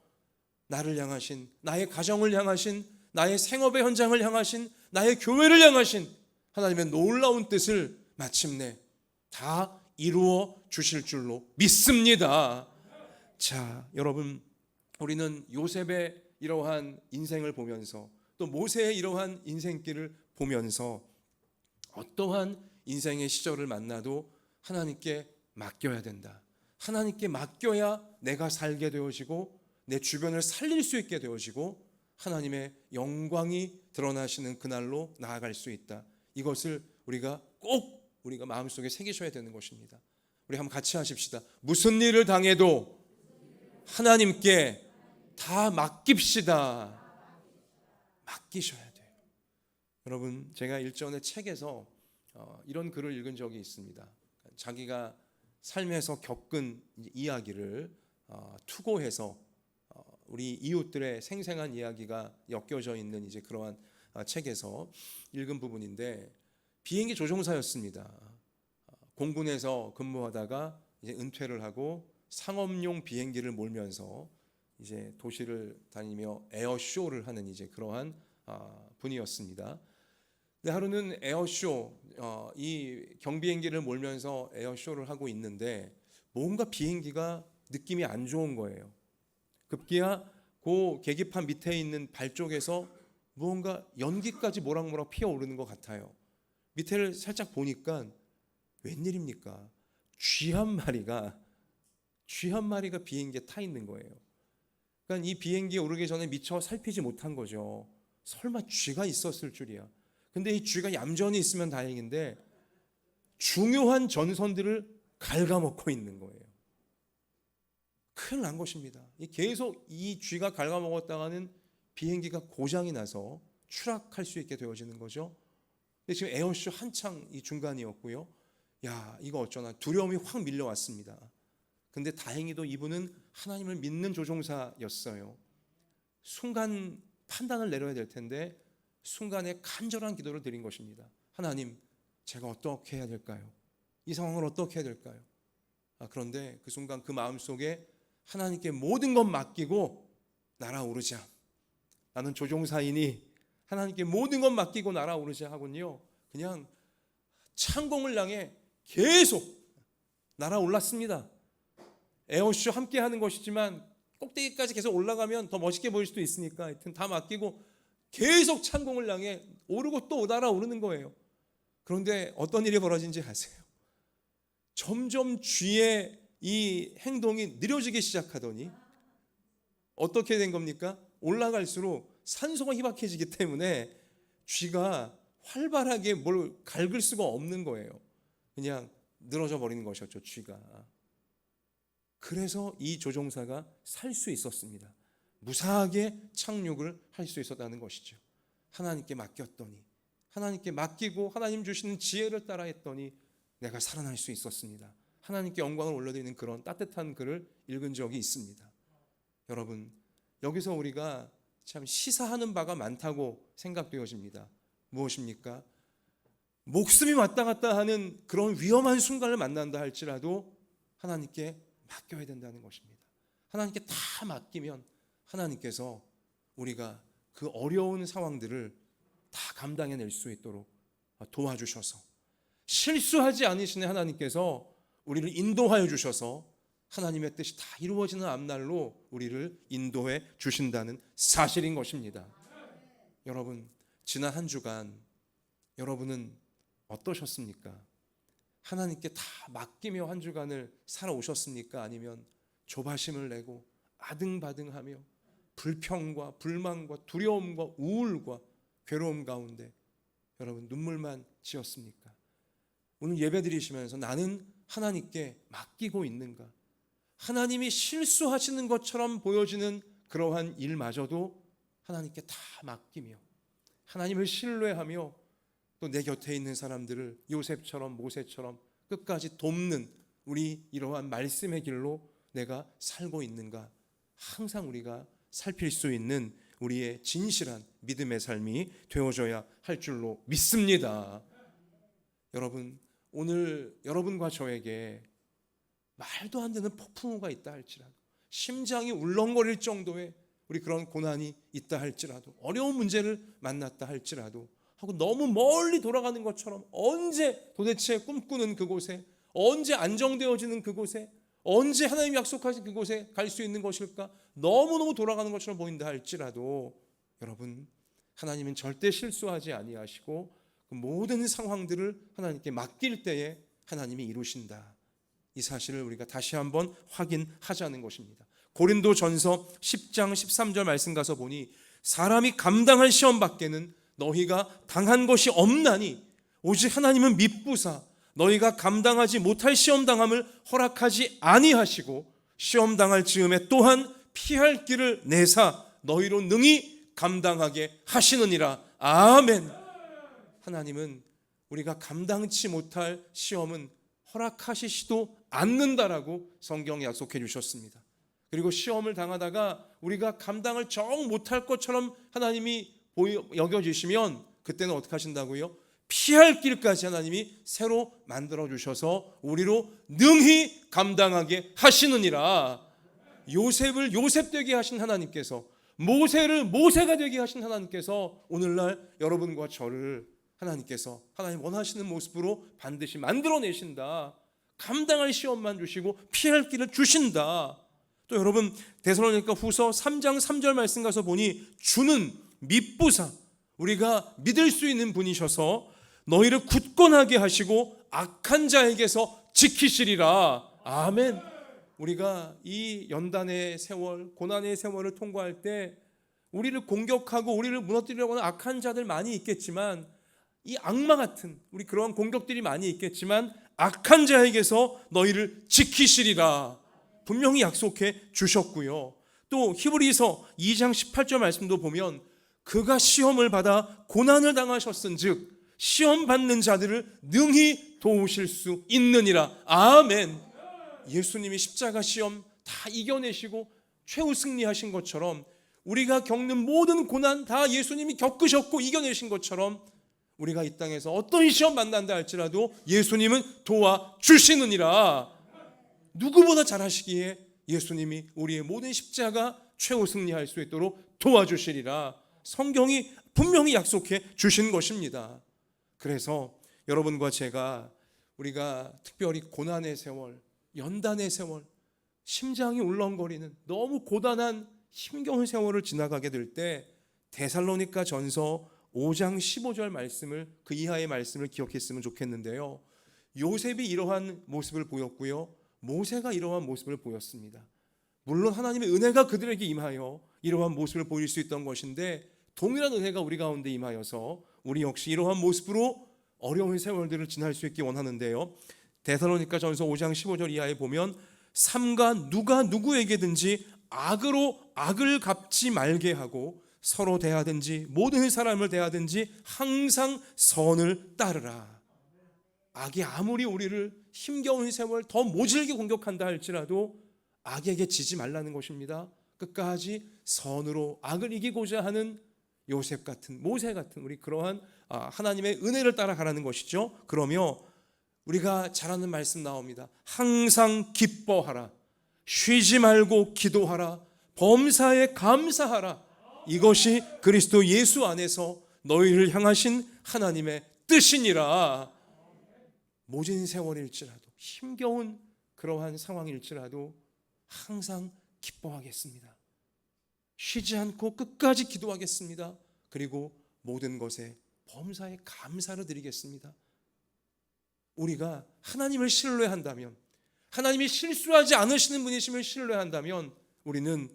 나를 향하신, 나의 가정을 향하신, 나의 생업의 현장을 향하신, 나의 교회를 향하신 하나님의 놀라운 뜻을 마침내 다 이루어 주실 줄로 믿습니다. 자, 여러분, 우리는 요셉의 이러한 인생을 보면서 또 모세의 이러한 인생길을 보면서 어떠한 인생의 시절을 만나도 하나님께 맡겨야 된다. 하나님께 맡겨야 내가 살게 되어지고 내 주변을 살릴 수 있게 되어지고 하나님의 영광이 드러나시는 그날로 나아갈 수 있다. 이것을 우리가 마음속에 새기셔야 되는 것입니다. 우리 한번 같이 하십시다. 무슨 일을 당해도 하나님께 다 맡깁시다. 맡기셔야 돼요. 여러분, 제가 일전에 책에서 이런 글을 읽은 적이 있습니다. 자기가 삶에서 겪은 이야기를 투고해서 우리 이웃들의 생생한 이야기가 엮여져 있는 이제 그러한 책에서 읽은 부분인데, 비행기 조종사였습니다. 공군에서 근무하다가 이제 은퇴를 하고 상업용 비행기를 몰면서 이제 도시를 다니며 에어쇼를 하는 이제 그러한 분이었습니다. 근데 하루는 에어쇼, 이 경비행기를 몰면서 에어쇼를 하고 있는데 뭔가 비행기가 느낌이 안 좋은 거예요. 급기야 그 계기판 밑에 있는 발 쪽에서 무언가 연기까지 모락모락 피어오르는 것 같아요. 밑에를 살짝 보니까 웬일입니까? 쥐 한 마리가 비행기에 타 있는 거예요. 그러니까 이 비행기에 오르기 전에 미처 살피지 못한 거죠. 설마 쥐가 있었을 줄이야. 근데 이 쥐가 얌전히 있으면 다행인데 중요한 전선들을 갉아먹고 있는 거예요. 큰일 난 것입니다. 계속 이 쥐가 갉아먹었다가는 비행기가 고장이 나서 추락할 수 있게 되어지는 거죠. 근데 지금 에어쇼 한창 이 중간이었고요. 야, 이거 어쩌나 두려움이 확 밀려왔습니다. 근데 다행히도 이분은 하나님을 믿는 조종사였어요. 순간 판단을 내려야 될 텐데 순간에 간절한 기도를 드린 것입니다. 하나님, 제가 어떻게 해야 될까요? 이 상황을 어떻게 해야 될까요? 그런데 그 순간 그 마음속에 하나님께 모든 것 맡기고 날아오르자. 나는 조종사이니 하나님께 모든 것 맡기고 날아오르자 하군요. 그냥 창공을 향해 계속 날아올랐습니다. 에어쇼 함께 하는 것이지만 꼭대기까지 계속 올라가면 더 멋있게 보일 수도 있으니까 하여튼 다 맡기고 계속 창공을 향해 오르고 또 날아오르는 거예요. 그런데 어떤 일이 벌어진지 아세요? 점점 쥐의 이 행동이 느려지기 시작하더니 어떻게 된 겁니까? 올라갈수록 산소가 희박해지기 때문에 쥐가 활발하게 뭘 갉을 수가 없는 거예요. 그냥 늘어져 버리는 것이었죠, 쥐가. 그래서 이 조종사가 살 수 있었습니다. 무사하게 착륙을 할 수 있었다는 것이죠. 하나님께 맡겼더니, 하나님께 맡기고 하나님 주시는 지혜를 따라 했더니 내가 살아날 수 있었습니다. 하나님께 영광을 올려드리는 그런 따뜻한 글을 읽은 적이 있습니다. 여러분, 여기서 우리가 참 시사하는 바가 많다고 생각되어집니다. 무엇입니까? 목숨이 왔다 갔다 하는 그런 위험한 순간을 만난다 할지라도 하나님께 맡겨야 된다는 것입니다. 하나님께 다 맡기면 하나님께서 우리가 그 어려운 상황들을 다 감당해낼 수 있도록 도와주셔서 실수하지 않으시는 하나님께서 우리를 인도하여 주셔서 하나님의 뜻이 다 이루어지는 앞날로 우리를 인도해 주신다는 사실인 것입니다. 여러분, 지난 한 주간 여러분은 어떠셨습니까? 하나님께 다 맡기며 한 주간을 살아오셨습니까? 아니면 조바심을 내고 아등바등하며 불평과 불만과 두려움과 우울과 괴로움 가운데 여러분 눈물만 지었습니까? 오늘 예배 드리시면서 나는 하나님께 맡기고 있는가? 하나님이 실수하시는 것처럼 보여지는 그러한 일마저도 하나님께 다 맡기며 하나님을 신뢰하며 또 내 곁에 있는 사람들을 요셉처럼 모세처럼 끝까지 돕는 우리 이러한 말씀의 길로 내가 살고 있는가? 항상 우리가 살필 수 있는 우리의 진실한 믿음의 삶이 되어져야 할 줄로 믿습니다. 여러분, 오늘 여러분과 저에게 말도 안 되는 폭풍우가 있다 할지라도, 심장이 울렁거릴 정도의 우리 그런 고난이 있다 할지라도, 어려운 문제를 만났다 할지라도 하고 너무 멀리 돌아가는 것처럼 언제 도대체 꿈꾸는 그곳에, 언제 안정되어지는 그곳에, 언제 하나님이 약속하신 그곳에 갈 수 있는 것일까? 너무너무 돌아가는 것처럼 보인다 할지라도 여러분, 하나님은 절대 실수하지 아니하시고 그 모든 상황들을 하나님께 맡길 때에 하나님이 이루신다. 이 사실을 우리가 다시 한번 확인하자는 것입니다. 고린도전서 10장 13절 말씀 가서 보니 사람이 감당할 시험 밖에는 너희가 당한 것이 없나니 오직 하나님은 미쁘사 너희가 감당하지 못할 시험 당함을 허락하지 아니하시고 시험 당할 즈음에 또한 피할 길을 내사 너희로 능히 감당하게 하시느니라. 아멘. 하나님은 우리가 감당치 못할 시험은 허락하시지도 않는다라고 성경에 약속해 주셨습니다. 그리고 시험을 당하다가 우리가 감당을 정 못할 것처럼 하나님이 여겨지시면 그때는 어떻게 하신다고요? 피할 길까지 하나님이 새로 만들어 주셔서 우리로 능히 감당하게 하시느니라. 요셉을 요셉 되게 하신 하나님께서, 모세를 모세가 되게 하신 하나님께서 오늘날 여러분과 저를 하나님께서 하나님 원하시는 모습으로 반드시 만들어내신다. 감당할 시험만 주시고 피할 길을 주신다. 또 여러분, 데살로니가 후서 3장 3절 말씀 가서 보니 주는 미쁘사 우리가 믿을 수 있는 분이셔서 너희를 굳건하게 하시고 악한 자에게서 지키시리라. 아멘. 우리가 이 연단의 세월, 고난의 세월을 통과할 때 우리를 공격하고 우리를 무너뜨리려고 하는 악한 자들 많이 있겠지만, 이 악마 같은 우리 그러한 공격들이 많이 있겠지만 악한 자에게서 너희를 지키시리라 분명히 약속해 주셨고요. 또 히브리서 2장 18절 말씀도 보면 그가 시험을 받아 고난을 당하셨은즉 시험 받는 자들을 능히 도우실 수 있느니라. 아멘. 예수님이 십자가 시험 다 이겨내시고 최후 승리하신 것처럼 우리가 겪는 모든 고난 다 예수님이 겪으셨고 이겨내신 것처럼 우리가 이 땅에서 어떤 시험 만난다 할지라도 예수님은 도와주시느니라. 누구보다 잘하시기에 예수님이 우리의 모든 십자가 최후 승리할 수 있도록 도와주시리라. 성경이 분명히 약속해 주신 것입니다. 그래서 여러분과 제가 우리가 특별히 고난의 세월, 연단의 세월, 심장이 울렁거리는 너무 고단한 힘겨운 세월을 지나가게 될 때 데살로니가 전서 5장 15절 말씀을, 그 이하의 말씀을 기억했으면 좋겠는데요. 요셉이 이러한 모습을 보였고요, 모세가 이러한 모습을 보였습니다. 물론 하나님의 은혜가 그들에게 임하여 이러한 모습을 보일 수 있던 것인데 동일한 은혜가 우리 가운데 임하여서 우리 역시 이러한 모습으로 어려운 세월들을 지날 수 있기 원하는데요. 데살로니가 전서 5장 15절 이하에 보면 삼가 누가 누구에게든지 악으로 악을 갚지 말게 하고 서로 대하든지 모든 사람을 대하든지 항상 선을 따르라. 악이 아무리 우리를 힘겨운 세월 더 모질게 공격한다 할지라도 악에게 지지 말라는 것입니다. 끝까지 선으로 악을 이기고자 하는 요셉 같은, 모세 같은 우리 그러한 하나님의 은혜를 따라가라는 것이죠. 그러며 우리가 잘 아는 말씀 나옵니다. 항상 기뻐하라, 쉬지 말고 기도하라, 범사에 감사하라. 이것이 그리스도 예수 안에서 너희를 향하신 하나님의 뜻이니라. 모진 세월일지라도, 힘겨운 그러한 상황일지라도 항상 기뻐하겠습니다. 쉬지 않고 끝까지 기도하겠습니다. 그리고 모든 것에 범사에 감사를 드리겠습니다. 우리가 하나님을 신뢰한다면, 하나님이 실수하지 않으시는 분이심을 신뢰한다면 우리는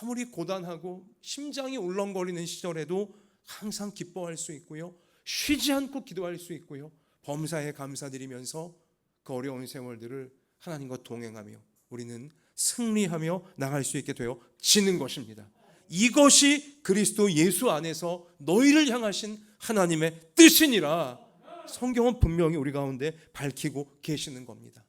아무리 고단하고 심장이 울렁거리는 시절에도 항상 기뻐할 수 있고요, 쉬지 않고 기도할 수 있고요, 범사에 감사드리면서 그 어려운 세월들을 하나님과 동행하며 우리는 승리하며 나갈 수 있게 되어지는 것입니다. 이것이 그리스도 예수 안에서 너희를 향하신 하나님의 뜻이니라 성경은 분명히 우리 가운데 밝히고 계시는 겁니다.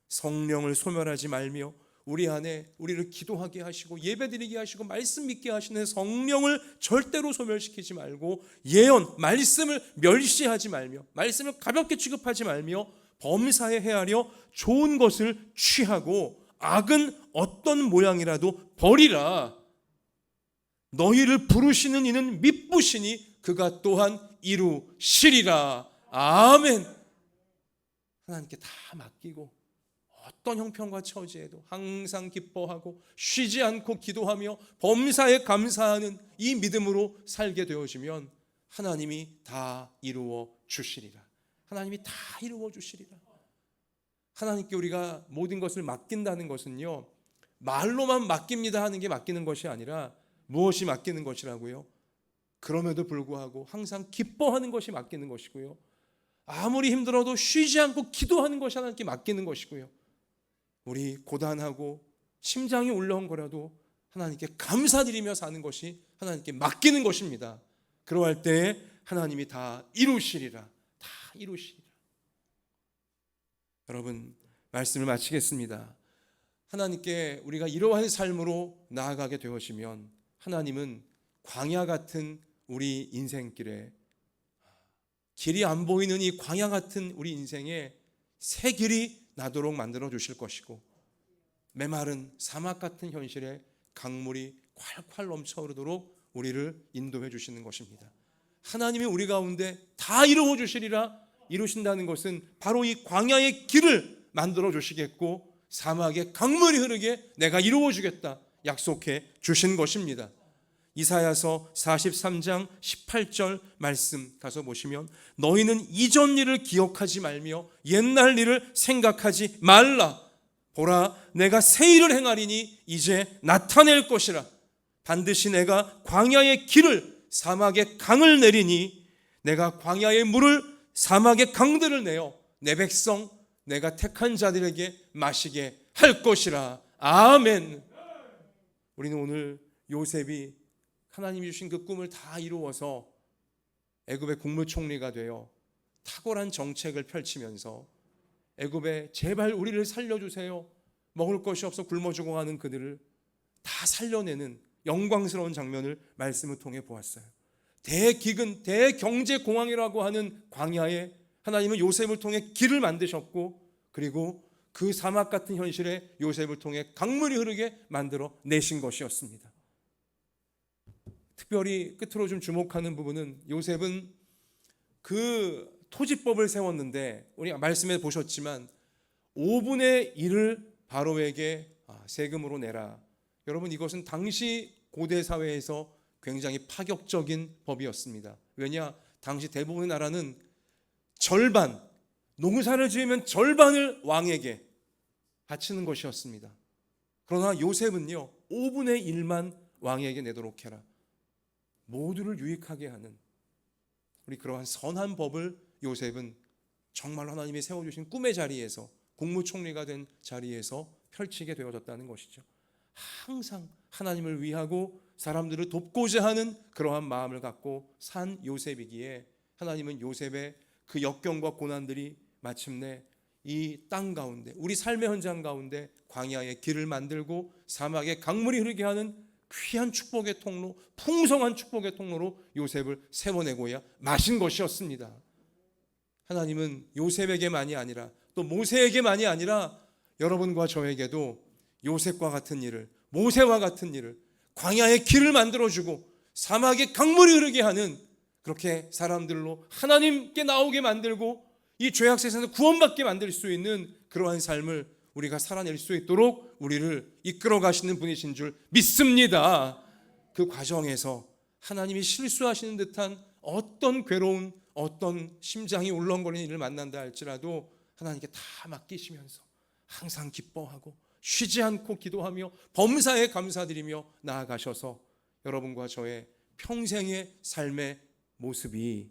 성령을 소멸하지 말며 우리 안에 우리를 기도하게 하시고 예배드리게 하시고 말씀 믿게 하시는 성령을 절대로 소멸시키지 말고 예언, 말씀을 멸시하지 말며 말씀을 가볍게 취급하지 말며 범사에 헤아려 좋은 것을 취하고 악은 어떤 모양이라도 버리라. 너희를 부르시는 이는 미쁘시니 그가 또한 이루시리라. 아멘. 하나님께 다 맡기고 어떤 형편과 처지에도 항상 기뻐하고 쉬지 않고 기도하며 범사에 감사하는 이 믿음으로 살게 되어지면 하나님이 다 이루어 주시리라. 하나님이 다 이루어 주시리라. 하나님께 우리가 모든 것을 맡긴다는 것은요, 말로만 맡깁니다 하는 게 맡기는 것이 아니라 무엇이 맡기는 것이라고요? 그럼에도 불구하고 항상 기뻐하는 것이 맡기는 것이고요, 아무리 힘들어도 쉬지 않고 기도하는 것이 하나님께 맡기는 것이고요, 우리 고단하고 심장이 울렁거려도 하나님께 감사드리며 사는 것이 하나님께 맡기는 것입니다. 그러할 때에 하나님이 다 이루시리라. 다 이루시리라. 여러분, 말씀을 마치겠습니다. 하나님께 우리가 이러한 삶으로 나아가게 되어지면 하나님은 광야 같은 우리 인생길에, 길이 안 보이는 이 광야 같은 우리 인생에 새 길이 나도록 만들어 주실 것이고, 메마른 사막 같은 현실에 강물이 콸콸 넘쳐흐르도록 우리를 인도해 주시는 것입니다. 하나님이 우리 가운데 다 이루어 주시리라. 이루신다는 것은 바로 이 광야의 길을 만들어 주시겠고 사막에 강물이 흐르게 내가 이루어 주겠다 약속해 주신 것입니다. 이사야서 43장 18절 말씀 가서 보시면, 너희는 이전 일을 기억하지 말며 옛날 일을 생각하지 말라. 보라, 내가 새 일을 행하리니 이제 나타낼 것이라. 반드시 내가 광야의 길을 사막에 강을 내리니 내가 광야의 물을 사막의 강들을 내어 내 백성 내가 택한 자들에게 마시게 할 것이라. 아멘. 우리는 오늘 요셉이 하나님이 주신 그 꿈을 다 이루어서 애굽의 국무총리가 되어 탁월한 정책을 펼치면서 애굽에 제발 우리를 살려주세요, 먹을 것이 없어 굶어 죽어가는 그들을 다 살려내는 영광스러운 장면을 말씀을 통해 보았어요. 대기근, 대경제공황이라고 하는 광야에 하나님은 요셉을 통해 길을 만드셨고, 그리고 그 사막 같은 현실에 요셉을 통해 강물이 흐르게 만들어 내신 것이었습니다. 특별히 끝으로 좀 주목하는 부분은, 요셉은 그 토지법을 세웠는데 우리가 말씀에 보셨지만 5분의 1을 바로에게 세금으로 내라. 여러분, 이것은 당시 고대 사회에서 굉장히 파격적인 법이었습니다. 왜냐? 당시 대부분의 나라는 절반, 농사를 지으면 절반을 왕에게 바치는 것이었습니다. 그러나 요셉은요, 5분의 1만 왕에게 내도록 해라. 모두를 유익하게 하는 우리 그러한 선한 법을 요셉은 정말 하나님이 세워주신 꿈의 자리에서, 국무총리가 된 자리에서 펼치게 되어졌다는 것이죠. 항상 하나님을 위하고 사람들을 돕고자 하는 그러한 마음을 갖고 산 요셉이기에 하나님은 요셉의 그 역경과 고난들이 마침내 이 땅 가운데, 우리 삶의 현장 가운데 광야의 길을 만들고 사막에 강물이 흐르게 하는 귀한 축복의 통로, 풍성한 축복의 통로로 요셉을 세워내고야 마신 것이었습니다. 하나님은 요셉에게만이 아니라 또 모세에게만이 아니라 여러분과 저에게도 요셉과 같은 일을, 모세와 같은 일을, 광야의 길을 만들어주고 사막에 강물이 흐르게 하는 그렇게 사람들로 하나님께 나오게 만들고 이 죄악 세상에서 구원받게 만들 수 있는 그러한 삶을 우리가 살아낼 수 있도록 우리를 이끌어 가시는 분이신 줄 믿습니다. 그 과정에서 하나님이 실수하시는 듯한 어떤 괴로운, 어떤 심장이 울렁거리는 일을 만난다 할지라도 하나님께 다 맡기시면서 항상 기뻐하고 쉬지 않고 기도하며 범사에 감사드리며 나아가셔서 여러분과 저의 평생의 삶의 모습이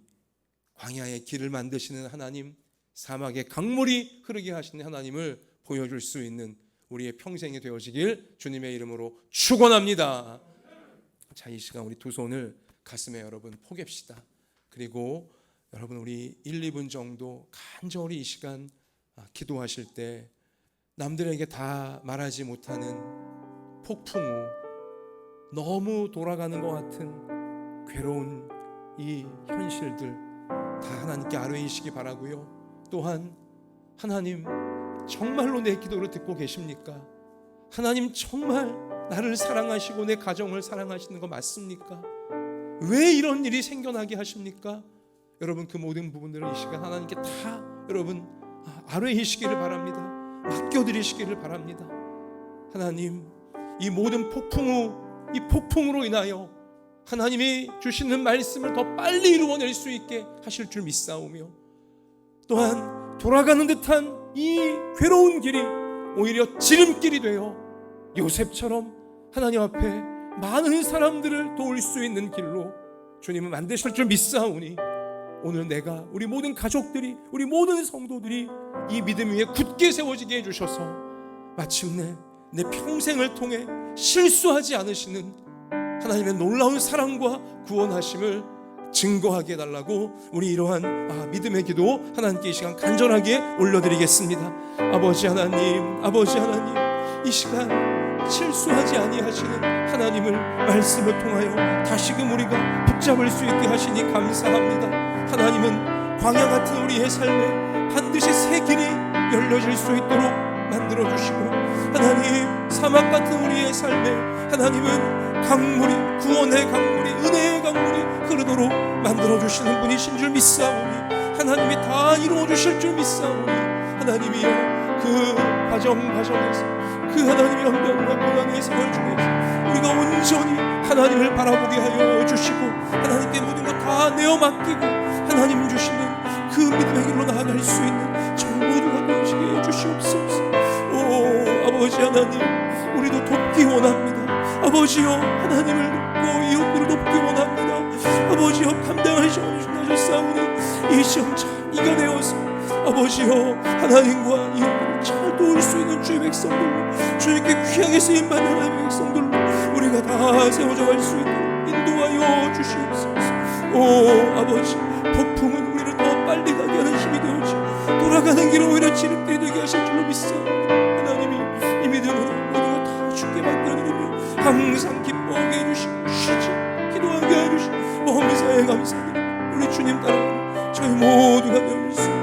광야의 길을 만드시는 하나님, 사막의 강물이 흐르게 하시는 하나님을 보여줄 수 있는 우리의 평생이 되어지길 주님의 이름으로 축원합니다. 자, 이 시간 우리 두 손을 가슴에 여러분 포갭시다. 그리고 여러분 우리 1, 2분 정도 간절히 이 시간 기도하실 때 남들에게 다 말하지 못하는 폭풍 후 너무 돌아가는 것 같은 괴로운 이 현실들 다 하나님께 아뢰이시기 바라고요. 또한 하나님 정말로 내 기도를 듣고 계십니까? 하나님 정말 나를 사랑하시고 내 가정을 사랑하시는 거 맞습니까? 왜 이런 일이 생겨나게 하십니까? 여러분 그 모든 부분들을 이 시간 하나님께 다 여러분 아뢰이시기를 바랍니다. 맡겨드리시기를 바랍니다. 하나님 이 모든 폭풍 후 이 폭풍으로 인하여 하나님이 주시는 말씀을 더 빨리 이루어낼 수 있게 하실 줄 믿사오며 또한 돌아가는 듯한 이 괴로운 길이 오히려 지름길이 되어 요셉처럼 하나님 앞에 많은 사람들을 도울 수 있는 길로 주님은 만드실 줄 믿사오니 오늘 내가 우리 모든 가족들이 우리 모든 성도들이 이 믿음 위에 굳게 세워지게 해주셔서 마침내 내 평생을 통해 실수하지 않으시는 하나님의 놀라운 사랑과 구원하심을 증거하게 해달라고 우리 이러한 믿음의 기도 하나님께 이 시간 간절하게 올려드리겠습니다. 아버지 하나님 이 시간 실수하지 아니하시는 하나님을 말씀을 통하여 다시금 우리가 붙잡을 수 있게 하시니 감사합니다. 하나님은 광야 같은 우리의 삶에 반드시 새 길이 열려질 수 있도록 만들어주시고 하나님 사막 같은 우리의 삶에 하나님은 강물이 구원의 강물이 은혜의 강물이 흐르도록 만들어주시는 분이신 줄 믿사오니 하나님이 다 이루어주실 줄 믿사오니 하나님이여 그 과정에서 그 하나님의 연단과 고난의 생활 중에서 우리가 온전히 하나님을 바라보게 하여 주시고 하나님께 모든 것 다 내어 맡기고 하나님 주시는 그 믿음의 길로 나아갈 수 있는 저희 모두가 되시게 해주시옵소서. 오 아버지 하나님 우리도 돕기 원합니다. 아버지여 하나님을 돕고 이웃들을 돕기 원합니다. 아버지여 감당할 시험을 주셨사오니 이 시험 잘 이겨내어서 아버지여 하나님과 이웃들을 잘 도울 수 있는 주의 백성들로 주님께 귀하게 쓰임받는 하나님의 백성들로 우리가 다 세워져 갈 수 있도록 인도하여 주시옵소서. 오 아버지 폭풍은 우리를 더 빨리 가게 하는 힘이 되어지 돌아가는 길은 오히려 지름길이 되게 하실 줄로 믿사옵니다. 하나님이 이 믿음으로 모든 것 다 주께 맡겨드리며 항상 기뻐하게 해주시고 쉬지 기도하게 해주시고 범사에 감사드리고 우리 주님 따라가는 저희 모두가 될 수 있게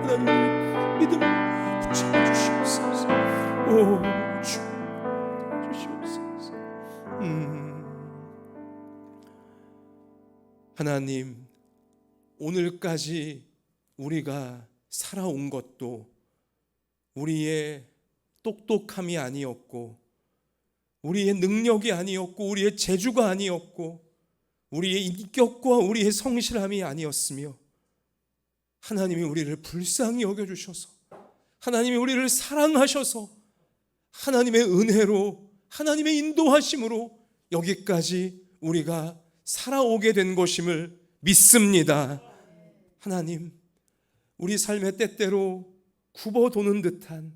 하나님의 믿음을 붙여 주시옵소서. 오 주 주시옵소서. 하나님 오늘까지 우리가 살아온 것도 우리의 똑똑함이 아니었고 우리의 능력이 아니었고 우리의 재주가 아니었고 우리의 인격과 우리의 성실함이 아니었으며 하나님이 우리를 불쌍히 여겨주셔서 하나님이 우리를 사랑하셔서 하나님의 은혜로 하나님의 인도하심으로 여기까지 우리가 살아오게 된 것임을 믿습니다. 하나님 우리 삶의 때때로 굽어도는 듯한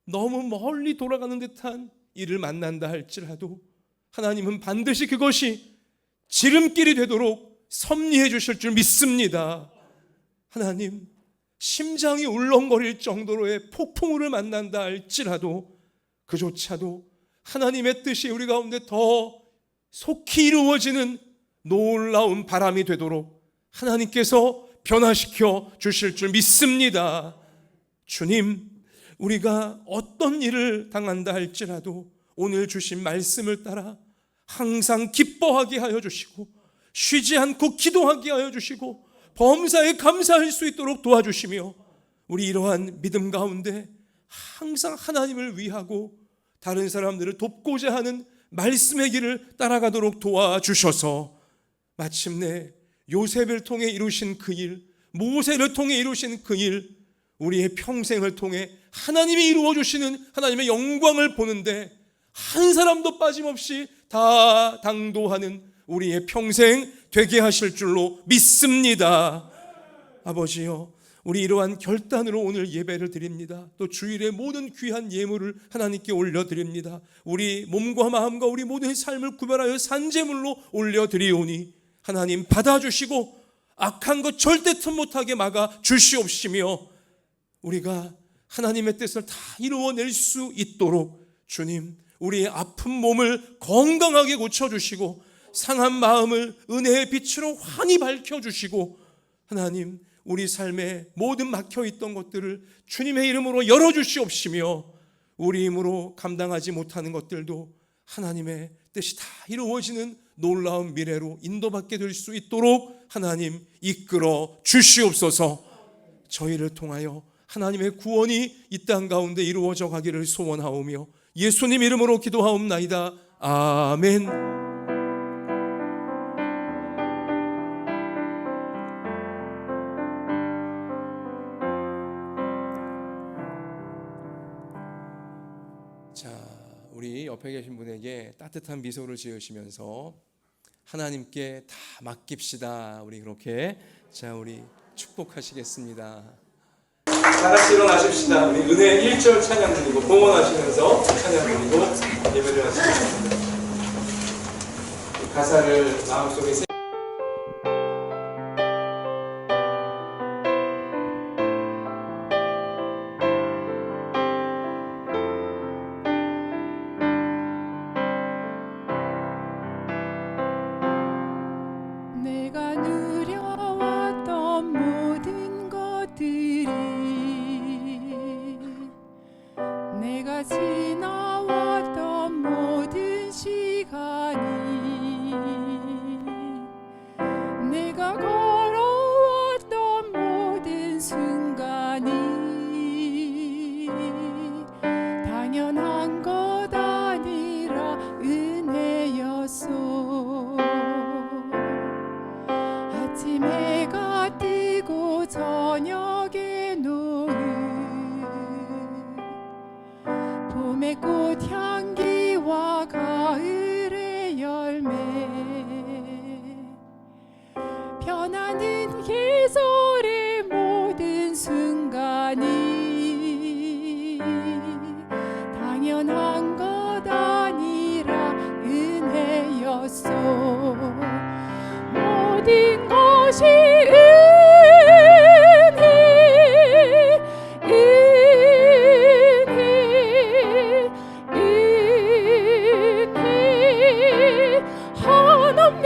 너무 멀리 돌아가는 듯한 일을 만난다 할지라도 하나님은 반드시 그것이 지름길이 되도록 섭리해 주실 줄 믿습니다. 하나님 심장이 울렁거릴 정도로의 폭풍우를 만난다 할지라도 그조차도 하나님의 뜻이 우리 가운데 더 속히 이루어지는 놀라운 바람이 되도록 하나님께서 변화시켜 주실 줄 믿습니다. 주님 우리가 어떤 일을 당한다 할지라도 오늘 주신 말씀을 따라 항상 기뻐하게 하여 주시고 쉬지 않고 기도하게 하여 주시고 범사에 감사할 수 있도록 도와주시며 우리 이러한 믿음 가운데 항상 하나님을 위하고 다른 사람들을 돕고자 하는 말씀의 길을 따라가도록 도와주셔서 마침내 요셉을 통해 이루신 그 일, 모세를 통해 이루신 그 일, 우리의 평생을 통해 하나님이 이루어주시는 하나님의 영광을 보는데 한 사람도 빠짐없이 다 당도하는 우리의 평생 되게 하실 줄로 믿습니다. 아버지여, 우리 이러한 결단으로 오늘 예배를 드립니다. 또 주일의 모든 귀한 예물을 하나님께 올려드립니다. 우리 몸과 마음과 우리 모든 삶을 구별하여 산제물로 올려드리오니 하나님 받아주시고 악한 것 절대 틈 못하게 막아 주시옵시며 우리가 하나님의 뜻을 다 이루어낼 수 있도록 주님, 우리의 아픈 몸을 건강하게 고쳐주시고 상한 마음을 은혜의 빛으로 환히 밝혀주시고 하나님, 우리 삶에 모든 막혀있던 것들을 주님의 이름으로 열어주시옵시며 우리 힘으로 감당하지 못하는 것들도 하나님의 뜻이 다 이루어지는 놀라운 미래로 인도받게 될 수 있도록 하나님 이끌어 주시옵소서. 저희를 통하여 하나님의 구원이 이 땅 가운데 이루어져 가기를 소원하오며 예수님 이름으로 기도하옵나이다. 아멘. 자, 우리 옆에 계신 분에게 따뜻한 미소를 지으시면서 하나님께 다 맡깁시다. 우리 그렇게 우리 축복하시겠습니다. 다 같이 일어나십시다. 우리 은혜 1절 찬양 드리고 봉헌하시면서 찬양 드리고 예배를 하시겠습니다. 가사를 마음속에 내가 누려왔던 모든 것들이 내가 지나왔던 모든 시간이 내가 걸어왔던 모든 순간이 당연한 것 아니라 은혜였소. 아침 해가 뜨고 저녁에 노을 봄의 꽃향기와 가을의 열매 변하는 계절의 모든 순간이 당연한 것 아니라 은혜였소. 모든 것이 은혜, 은혜, 은혜, 한없는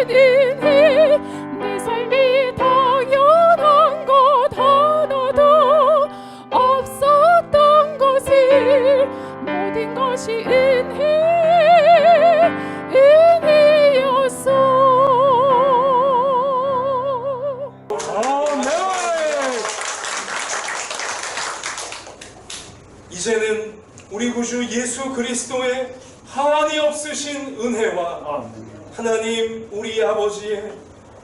은혜. 내 삶이 당연한 것 하나도 없었던 것을 모든 것이 은혜, 은혜였소. 이제는 우리 구주 예수 그리스도의 한이 없으신 은혜와 하나님 우리 아버지의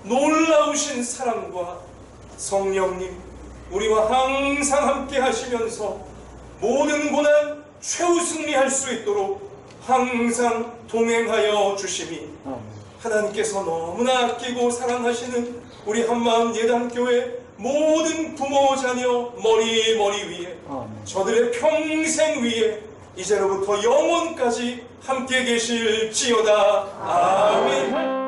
놀라우신 사랑과 성령님 우리와 항상 함께 하시면서 모든 고난 최우승리할 수 있도록 항상 동행하여 주심이 하나님께서 너무나 아끼고 사랑하시는 우리 한마음 예단교회 모든 부모 자녀 머리 위에 저들의 평생 위에 이제로부터 영원까지 함께 계실지어다. 아멘.